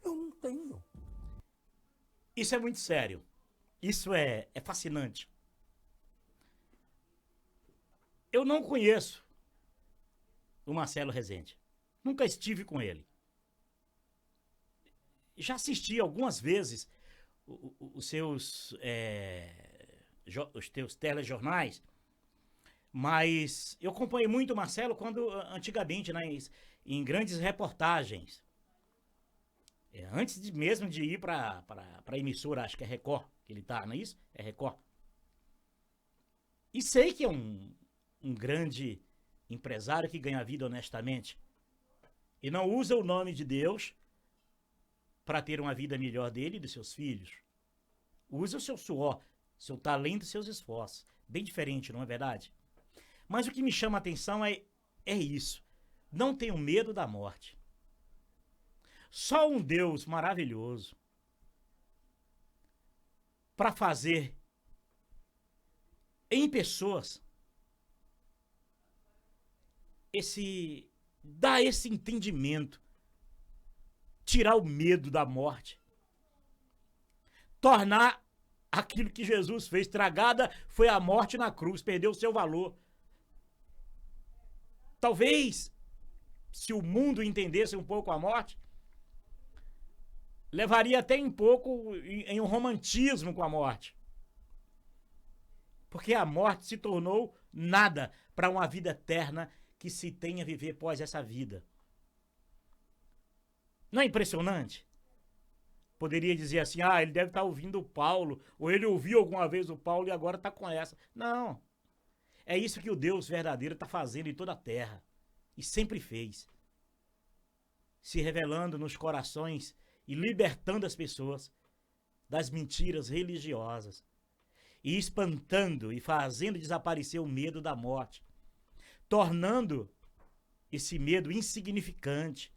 Speaker 5: Eu não tenho.
Speaker 1: Isso é muito sério. Isso é fascinante. Eu não conheço o Marcelo Rezende. Nunca estive com ele. Já assisti algumas vezes os teus telejornais, mas eu acompanhei muito o Marcelo quando, antigamente, em grandes reportagens. Antes mesmo de ir para a emissora, acho que é Record, que ele tá, não é isso? É Record. E sei que é um grande empresário que ganha vida honestamente e não usa o nome de Deus para ter uma vida melhor dele e dos seus filhos. Usa o seu suor, seu talento e seus esforços. Bem diferente, não é verdade? Mas o que me chama a atenção é isso. Não tenho medo da morte. Só um Deus maravilhoso para fazer em pessoas dar esse entendimento, tirar o medo da morte, tornar aquilo que Jesus fez, tragada foi a morte na cruz, perdeu o seu valor. Talvez, se o mundo entendesse um pouco a morte, levaria até um pouco em um romantismo com a morte. Porque a morte se tornou nada para uma vida eterna que se tem a viver após essa vida. Não é impressionante? Poderia dizer assim, ele deve estar ouvindo o Paulo, ou ele ouviu alguma vez o Paulo e agora está com essa. Não. É isso que o Deus verdadeiro está fazendo em toda a terra. E sempre fez. Se revelando nos corações e libertando as pessoas das mentiras religiosas e espantando e fazendo desaparecer o medo da morte, tornando esse medo insignificante.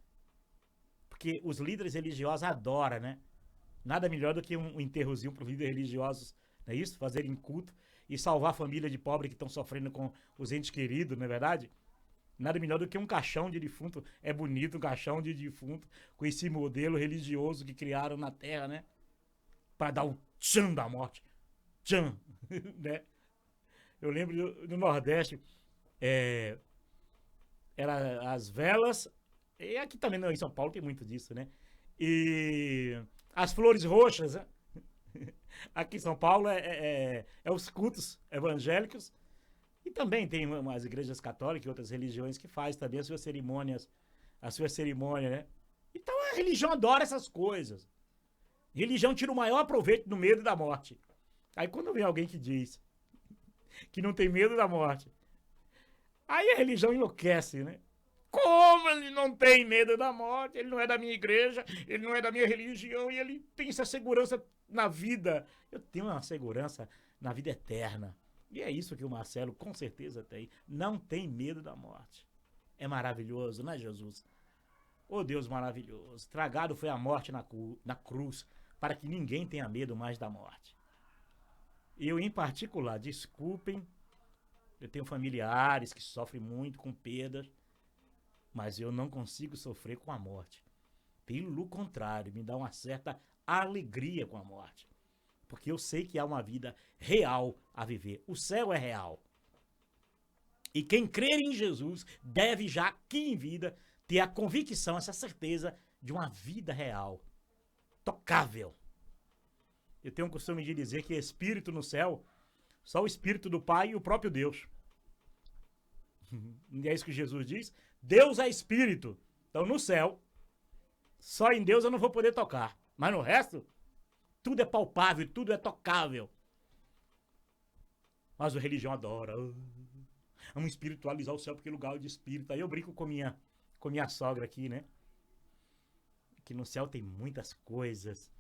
Speaker 1: Porque os líderes religiosos adoram, né? Nada melhor do que um enterrozinho para os líderes religiosos, não é isso? Fazerem culto e salvar a família de pobre que estão sofrendo com os entes queridos, não é verdade? Nada melhor do que um caixão de defunto. É bonito um caixão de defunto com esse modelo religioso que criaram na Terra, né? Para dar o tchan da morte. Tchan, né? Eu lembro no Nordeste, era as velas, e aqui também em São Paulo tem muito disso, né? E as flores roxas, né? Aqui em São Paulo é os cultos evangélicos, e também tem umas igrejas católicas e outras religiões que fazem também as suas cerimônias, né? Então a religião adora essas coisas. Religião tira o maior proveito do medo da morte. Aí quando vem alguém que diz que não tem medo da morte, aí a religião enlouquece, né? Como ele não tem medo da morte? Ele não é da minha igreja, ele não é da minha religião e ele tem essa segurança na vida. Eu tenho uma segurança na vida eterna. E é isso que o Marcelo com certeza tem. Não tem medo da morte. É maravilhoso, não é, Jesus? Oh, Deus maravilhoso. Tragado foi a morte na cruz para que ninguém tenha medo mais da morte. Eu, em particular, desculpem, eu tenho familiares que sofrem muito com perdas, mas eu não consigo sofrer com a morte. Pelo contrário, me dá uma certa alegria com a morte. Porque eu sei que há uma vida real a viver. O céu é real. E quem crer em Jesus deve já aqui em vida ter a convicção, essa certeza de uma vida real, tocável. Eu tenho o costume de dizer que espírito no céu, só o espírito do Pai e o próprio Deus. E é isso que Jesus diz. Deus é espírito. Então no céu, só em Deus eu não vou poder tocar. Mas no resto, tudo é palpável, tudo é tocável. Mas a religião adora. Vamos espiritualizar o céu porque é lugar de espírito. Aí eu brinco com minha sogra aqui, né? Que no céu tem muitas coisas.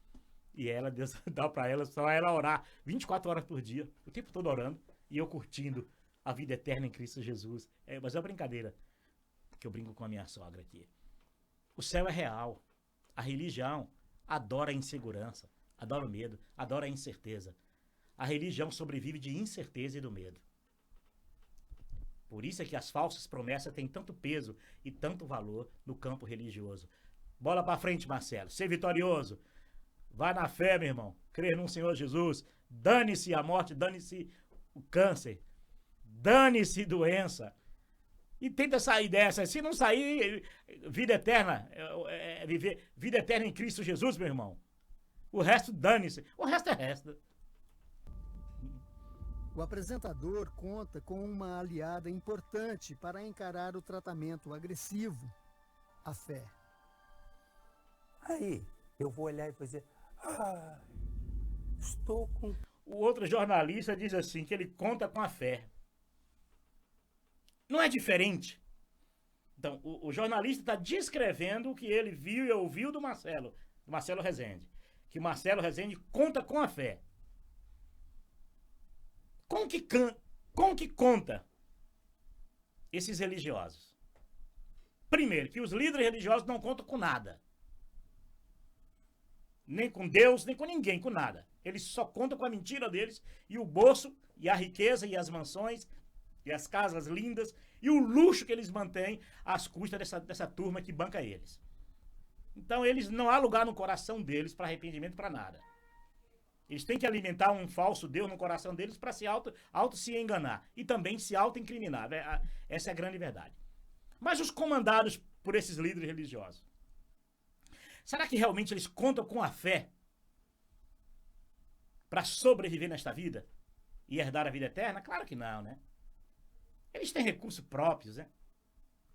Speaker 1: E Deus dá pra ela, só ela orar 24 horas por dia, o tempo todo orando, e eu curtindo a vida eterna em Cristo Jesus. Mas é uma brincadeira que eu brinco com a minha sogra aqui. O céu é real. A religião adora a insegurança, adora o medo, adora a incerteza. A religião sobrevive de incerteza e do medo. Por isso é que as falsas promessas têm tanto peso e tanto valor no campo religioso. Bola pra frente, Marcelo. Ser vitorioso. Vai na fé, meu irmão. Crer no Senhor Jesus. Dane-se a morte, dane-se o câncer. Dane-se doença. E tenta sair dessa. Se não sair, vida eterna, viver vida eterna em Cristo Jesus, meu irmão. O resto, dane-se. O resto é resto.
Speaker 4: O apresentador conta com uma aliada importante para encarar o tratamento agressivo, a fé.
Speaker 5: Aí eu vou olhar e vou dizer, estou com...
Speaker 1: O outro jornalista diz assim, que ele conta com a fé. Não é diferente? Então, o jornalista está descrevendo o que ele viu e ouviu do Marcelo Rezende. Que Marcelo Rezende conta com a fé. Como que conta esses religiosos? Primeiro, que os líderes religiosos não contam com nada. Nem com Deus, nem com ninguém, com nada. Eles só contam com a mentira deles e o bolso, e a riqueza, e as mansões, e as casas lindas, e o luxo que eles mantêm às custas dessa turma que banca eles. Então eles não há lugar no coração deles para arrependimento, para nada. Eles têm que alimentar um falso Deus no coração deles para se auto se enganar e também se auto-incriminar. Essa é a grande verdade. Mas os comandados por esses líderes religiosos, será que realmente eles contam com a fé para sobreviver nesta vida e herdar a vida eterna? Claro que não, né? Eles têm recursos próprios, né?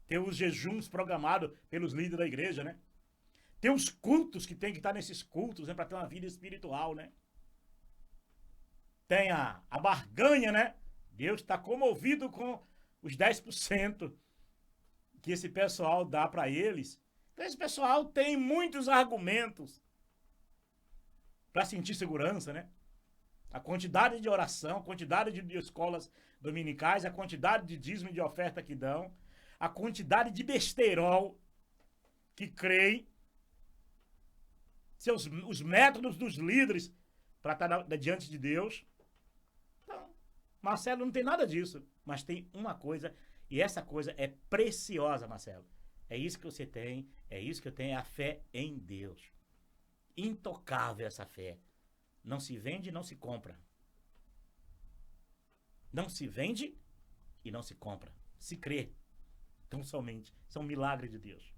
Speaker 1: Tem os jejuns programados pelos líderes da igreja, né? Tem os cultos que tem que estar nesses cultos, né? Para ter uma vida espiritual, né? Tem a barganha, né? Deus está comovido com os 10% que esse pessoal dá para eles. Então esse pessoal tem muitos argumentos para sentir segurança, né? A quantidade de oração, a quantidade de escolas dominicais, a quantidade de dízimo e de oferta que dão, a quantidade de besteirol que creem, os métodos dos líderes para estar diante de Deus. Então, Marcelo não tem nada disso, mas tem uma coisa, e essa coisa é preciosa, Marcelo. É isso que você tem, é isso que eu tenho, é a fé em Deus. Intocável essa fé. Não se vende e não se compra. Não se vende e não se compra. Se crê. Então somente. Isso é um milagre de Deus.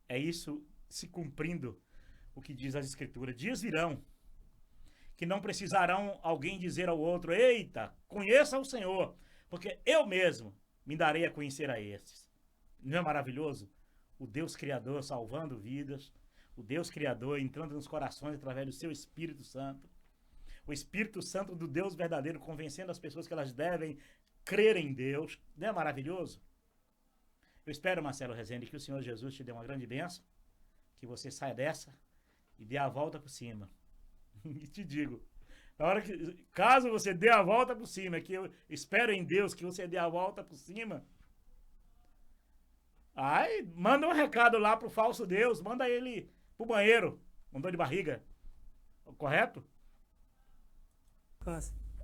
Speaker 1: É isso se cumprindo o que diz as Escrituras. Dias virão que não precisarão alguém dizer ao outro: eita, conheça o Senhor, porque eu mesmo me darei a conhecer a estes. Não é maravilhoso? O Deus Criador salvando vidas, o Deus Criador entrando nos corações através do seu Espírito Santo, o Espírito Santo do Deus verdadeiro convencendo as pessoas que elas devem crer em Deus. Não é maravilhoso? Eu espero, Marcelo Rezende, que o Senhor Jesus te dê uma grande bênção, que você saia dessa e dê a volta por cima. E te digo, na hora que, caso você dê a volta por cima, que eu espero em Deus que você dê a volta por cima, aí manda um recado lá pro falso Deus, manda ele pro banheiro, com dor de barriga, correto?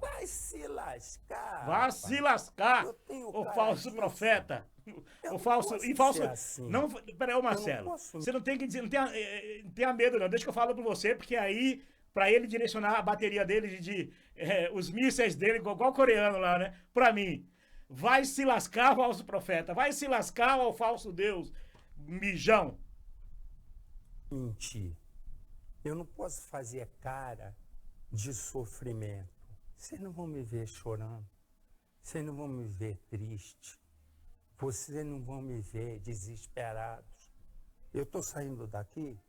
Speaker 5: Vai se lascar.
Speaker 1: Vai se lascar,
Speaker 5: Eu tenho
Speaker 1: o
Speaker 5: cara
Speaker 1: falso
Speaker 5: disso.
Speaker 1: profeta.
Speaker 5: Eu
Speaker 1: O
Speaker 5: não
Speaker 1: falso.
Speaker 5: posso
Speaker 1: E falso.
Speaker 5: ser assim.
Speaker 1: Não, peraí, ô Marcelo.
Speaker 5: posso-
Speaker 1: Você não tem que dizer, não tenha medo, não. Deixa que eu falo pra você, porque aí, pra ele direcionar a bateria dele, os mísseis dele, igual o coreano lá, né? Pra mim. Vai se lascar, falso profeta. Vai se lascar ao falso Deus. Mijão.
Speaker 5: Mentir. Eu não posso fazer cara de sofrimento. Vocês não vão me ver chorando. Vocês não vão me ver triste. Vocês não vão me ver desesperados. Eu estou saindo daqui,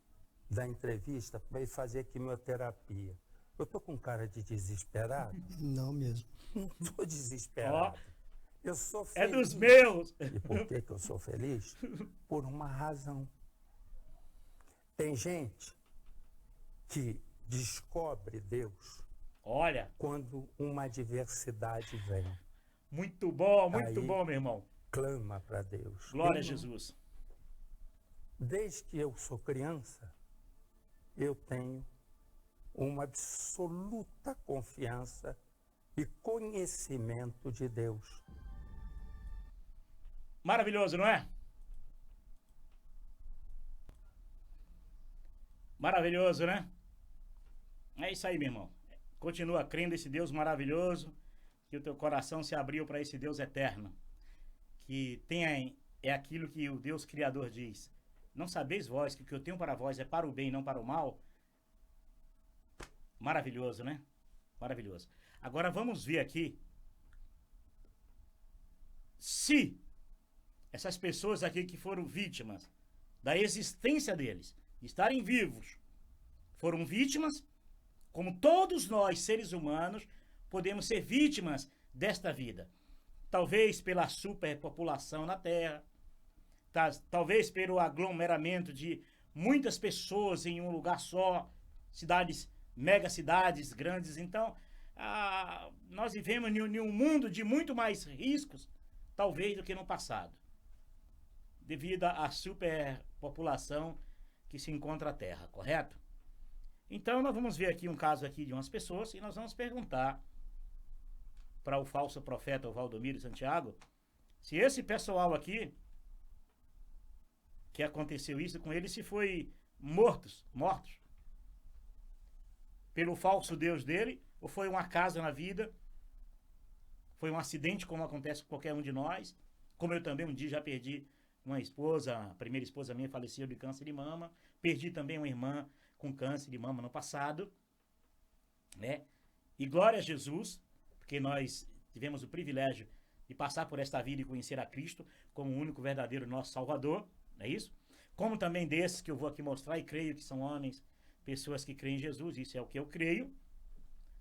Speaker 5: da entrevista, para ir fazer quimioterapia. Eu estou com cara de desesperado?
Speaker 6: Não mesmo.
Speaker 5: Não estou desesperado. Eu sou
Speaker 1: É
Speaker 5: feliz.
Speaker 1: dos meus.
Speaker 5: E por que eu sou feliz? Por uma razão. Tem gente que descobre Deus
Speaker 1: Olha,
Speaker 5: quando uma adversidade vem.
Speaker 1: muito bom, muito
Speaker 5: Aí-
Speaker 1: bom, meu irmão.
Speaker 5: Clama para Deus.
Speaker 1: Glória a
Speaker 5: Eu não-
Speaker 1: Jesus.
Speaker 5: Desde que eu sou criança, eu tenho uma absoluta confiança e conhecimento de Deus.
Speaker 1: Maravilhoso, não é? Maravilhoso, né? É isso aí, meu irmão. Continua crendo nesse Deus maravilhoso, que o teu coração se abriu para esse Deus eterno. Que é aquilo que o Deus Criador diz. Não sabeis vós que o que eu tenho para vós é para o bem, não para o mal? Maravilhoso, né? Maravilhoso. Agora vamos ver aqui se essas pessoas aqui que foram vítimas da existência deles, de estarem vivos, foram vítimas, como todos nós, seres humanos, podemos ser vítimas desta vida. Talvez pela superpopulação na Terra, talvez pelo aglomeramento de muitas pessoas em um lugar só, cidades, megacidades grandes. Então, nós vivemos em um mundo de muito mais riscos, talvez, do que no passado, devido à superpopulação que se encontra na Terra, correto? Então, nós vamos ver aqui um caso aqui de umas pessoas e nós vamos perguntar para o falso profeta, o Valdomiro Santiago, se esse pessoal aqui, que aconteceu isso com ele, se foi mortos pelo falso Deus dele, ou foi um acaso na vida, foi um acidente como acontece com qualquer um de nós, como eu também um dia já perdi uma esposa, a primeira esposa minha faleceu de câncer de mama, perdi também uma irmã com câncer de mama no passado, né? E glória a Jesus, porque nós tivemos o privilégio de passar por esta vida e conhecer a Cristo como o único verdadeiro nosso Salvador, não é isso? Como também desses que eu vou aqui mostrar e creio que são homens, pessoas que creem em Jesus, isso é o que eu creio.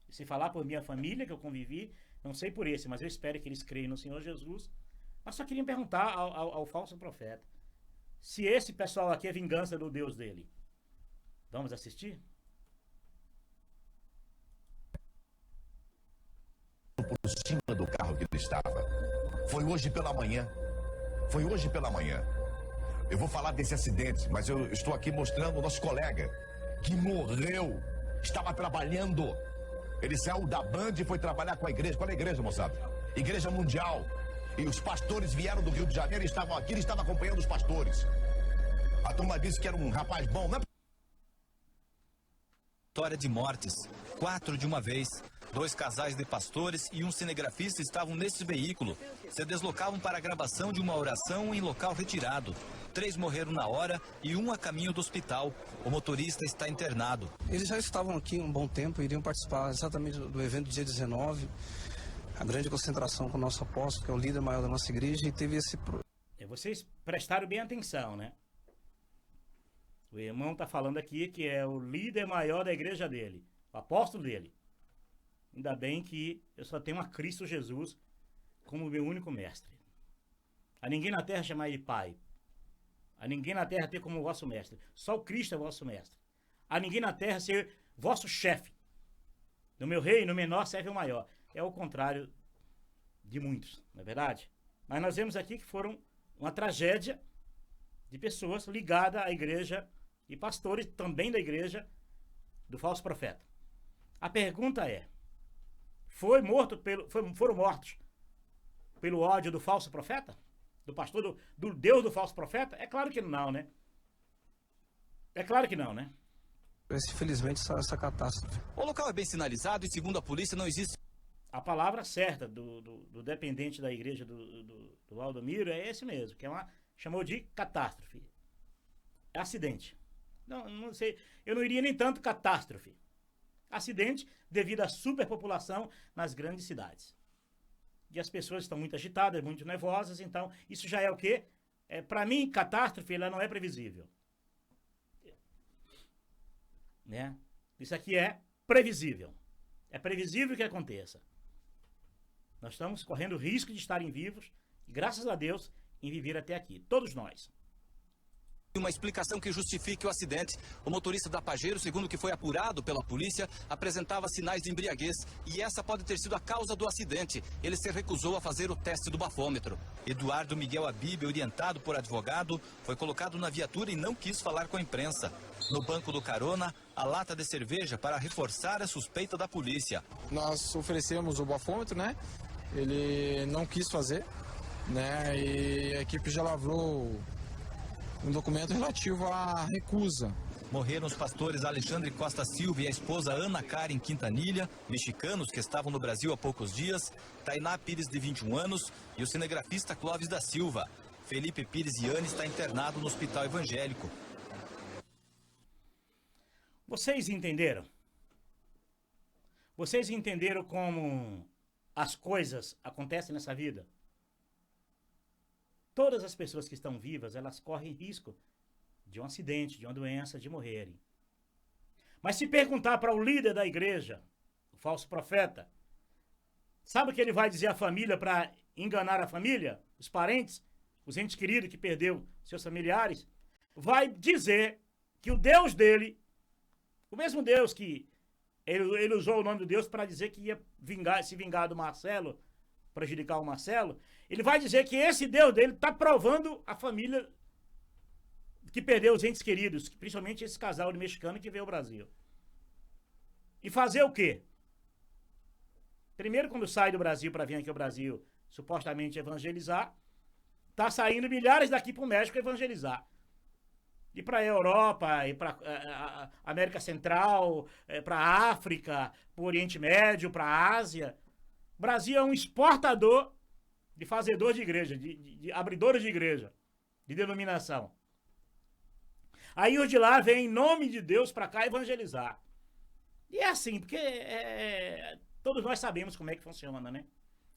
Speaker 1: E se falar por minha família que eu convivi, não sei por esse, mas eu espero que eles creem no Senhor Jesus. Mas só queria perguntar ao falso profeta se esse pessoal aqui é vingança do Deus dele. Vamos assistir?
Speaker 6: cima do carro que ele estava. Foi hoje pela manhã. Eu vou falar desse acidente, mas eu estou aqui mostrando o nosso colega que morreu. Estava trabalhando. Ele saiu da Band e foi trabalhar com a igreja. Qual é a igreja, moçada? Igreja Mundial. E os pastores vieram do Rio de Janeiro e estavam aqui. Ele estava acompanhando os pastores. A turma disse que era um rapaz bom, né?
Speaker 7: História de mortes, 4 de uma vez. 2 casais de pastores e um cinegrafista estavam nesse veículo. Se deslocavam para a gravação de uma oração em local retirado. 3 morreram na hora e 1 a caminho do hospital. O motorista está internado.
Speaker 8: Eles já estavam aqui um bom tempo, iriam participar exatamente do evento do dia 19. A grande concentração com o nosso apóstolo, que é o líder maior da nossa igreja, e teve esse...
Speaker 1: Vocês prestaram bem atenção, né? O irmão está falando aqui que é o líder maior da igreja dele, o apóstolo dele. Ainda bem que eu só tenho a Cristo Jesus como meu único mestre. A ninguém na terra chamar ele pai. A ninguém na terra ter como vosso mestre. Só o Cristo é vosso mestre. A ninguém na terra ser vosso chefe. No meu reino, o menor serve o maior. É o contrário de muitos, não é verdade? Mas nós vemos aqui que foram uma tragédia de pessoas ligadas à igreja e pastores também da igreja do falso profeta. A pergunta é: foram mortos pelo ódio do falso profeta? Do pastor, do Deus do falso profeta? É claro que não, né? É claro que não, né?
Speaker 8: Infelizmente, essa catástrofe.
Speaker 7: O local é bem sinalizado e, segundo a polícia, não existe...
Speaker 1: A palavra certa do dependente da igreja do Valdomiro é esse mesmo, que é chamou de catástrofe. É acidente. Não sei, eu não iria nem tanto catástrofe. Acidente devido à superpopulação nas grandes cidades. E as pessoas estão muito agitadas, muito nervosas, então isso já é o quê? Para mim, catástrofe ela não é previsível. Né? Isso aqui é previsível. É previsível que aconteça. Nós estamos correndo risco de estarem vivos, e graças a Deus, em viver até aqui. Todos nós.
Speaker 7: Uma explicação que justifique o acidente. O motorista da Pajero, segundo o que foi apurado pela polícia, apresentava sinais de embriaguez e essa pode ter sido a causa do acidente. Ele se recusou a fazer o teste do bafômetro. Eduardo Miguel Abib, orientado por advogado, foi colocado na viatura e não quis falar com a imprensa. No banco do carona, a lata de cerveja para reforçar a suspeita da polícia.
Speaker 9: Nós oferecemos o bafômetro, né? Ele não quis fazer, né? E a equipe já lavrou um documento relativo à recusa.
Speaker 7: Morreram os pastores Alexandre Costa Silva e a esposa Ana Karen Quintanilha, mexicanos que estavam no Brasil há poucos dias, Tainá Pires, de 21 anos, e o cinegrafista Clóvis da Silva. Felipe Pires Iane está internado no hospital evangélico.
Speaker 1: Vocês entenderam? Vocês entenderam como as coisas acontecem nessa vida? Todas as pessoas que estão vivas, elas correm risco de um acidente, de uma doença, de morrerem. Mas se perguntar para o líder da igreja, o falso profeta, sabe o que ele vai dizer à família para enganar a família? Os parentes, os entes queridos que perdeu seus familiares? Vai dizer que o Deus dele, o mesmo Deus que ele usou o nome do Deus para dizer que ia se vingar do Marcelo, prejudicar o Marcelo, ele vai dizer que esse Deus dele está provando a família que perdeu os entes queridos, principalmente esse casal de mexicano que veio ao Brasil. E fazer o quê? Primeiro, quando sai do Brasil para vir aqui ao Brasil, supostamente evangelizar, tá saindo milhares daqui para o México evangelizar. E para a Europa, e para a América Central, para a África, para o Oriente Médio, para a Ásia. O Brasil é um exportador de fazedor de igreja, de abridores de igreja, de denominação. Aí os de lá vêm em nome de Deus para cá evangelizar. E é assim, porque todos nós sabemos como é que funciona, né?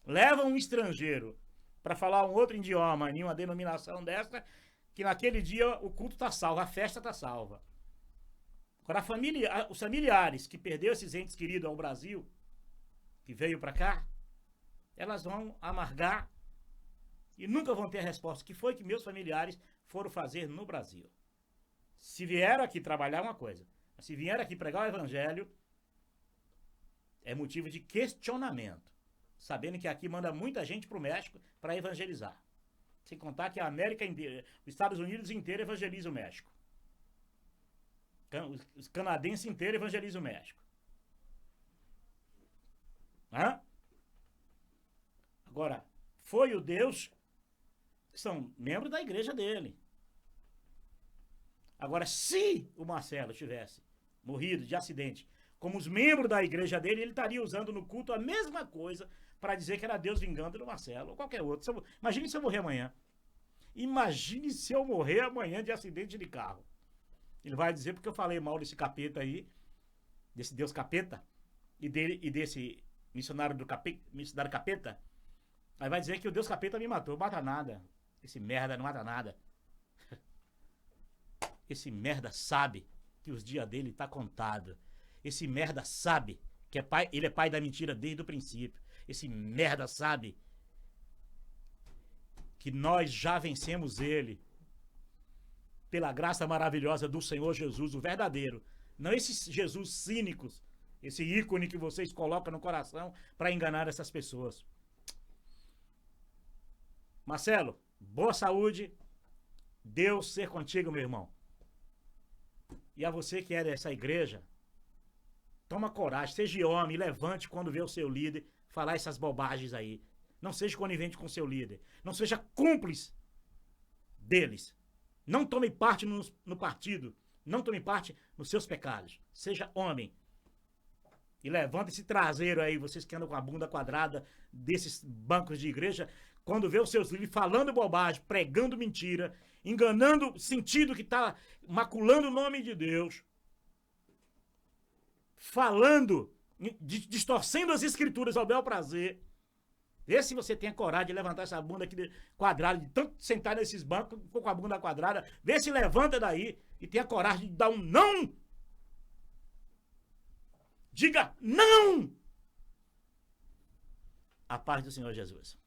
Speaker 1: Leva um estrangeiro para falar um outro idioma em uma denominação dessa, que naquele dia o culto está salvo, a festa está salva. Agora os familiares que perderam esses entes queridos ao Brasil, que veio para cá, elas vão amargar e nunca vão ter a resposta. O que foi que meus familiares foram fazer no Brasil? Se vieram aqui trabalhar, uma coisa. Mas se vieram aqui pregar o evangelho, é motivo de questionamento. sabendo que aqui manda muita gente pro México para evangelizar. Sem contar que a América inteira, os Estados Unidos inteiro evangeliza o México. Os canadenses inteiros evangelizam o México. Hã? Agora, foi o Deus que são membros da igreja dele. Agora, se o Marcelo tivesse morrido de acidente, como os membros da igreja dele, ele estaria usando no culto a mesma coisa para dizer que era Deus vingando do Marcelo ou qualquer outro. Imagine se eu morrer amanhã. Imagine se eu morrer amanhã de acidente de carro. Ele vai dizer porque eu falei mal desse capeta aí, desse Deus capeta, e desse missionário capeta. Aí vai dizer que o Deus capeta me matou. Não mata nada. Esse merda não mata nada. Esse merda sabe que os dias dele tá contado. Esse merda sabe que ele é pai da mentira desde o princípio. Esse merda sabe que nós já vencemos ele pela graça maravilhosa do Senhor Jesus, o verdadeiro. Não esses Jesus cínicos, esse ícone que vocês colocam no coração para enganar essas pessoas. Marcelo, boa saúde. Deus ser contigo, meu irmão. E a você que é dessa igreja, toma coragem, seja homem, levante quando vê o seu líder falar essas bobagens aí. Não seja conivente com o seu líder. Não seja cúmplice deles. Não tome parte no partido. Não tome parte nos seus pecados. Seja homem. E levanta esse traseiro aí, vocês que andam com a bunda quadrada desses bancos de igreja, quando vê os seus líderes falando bobagem, pregando mentira, enganando sentido que está maculando o nome de Deus, falando, distorcendo as escrituras ao bel prazer. Vê se você tem a coragem de levantar essa bunda aqui quadrada, de tanto sentar nesses bancos, ficou com a bunda quadrada. Vê se levanta daí e tem a coragem de dar um não. Diga não! A paz do Senhor Jesus.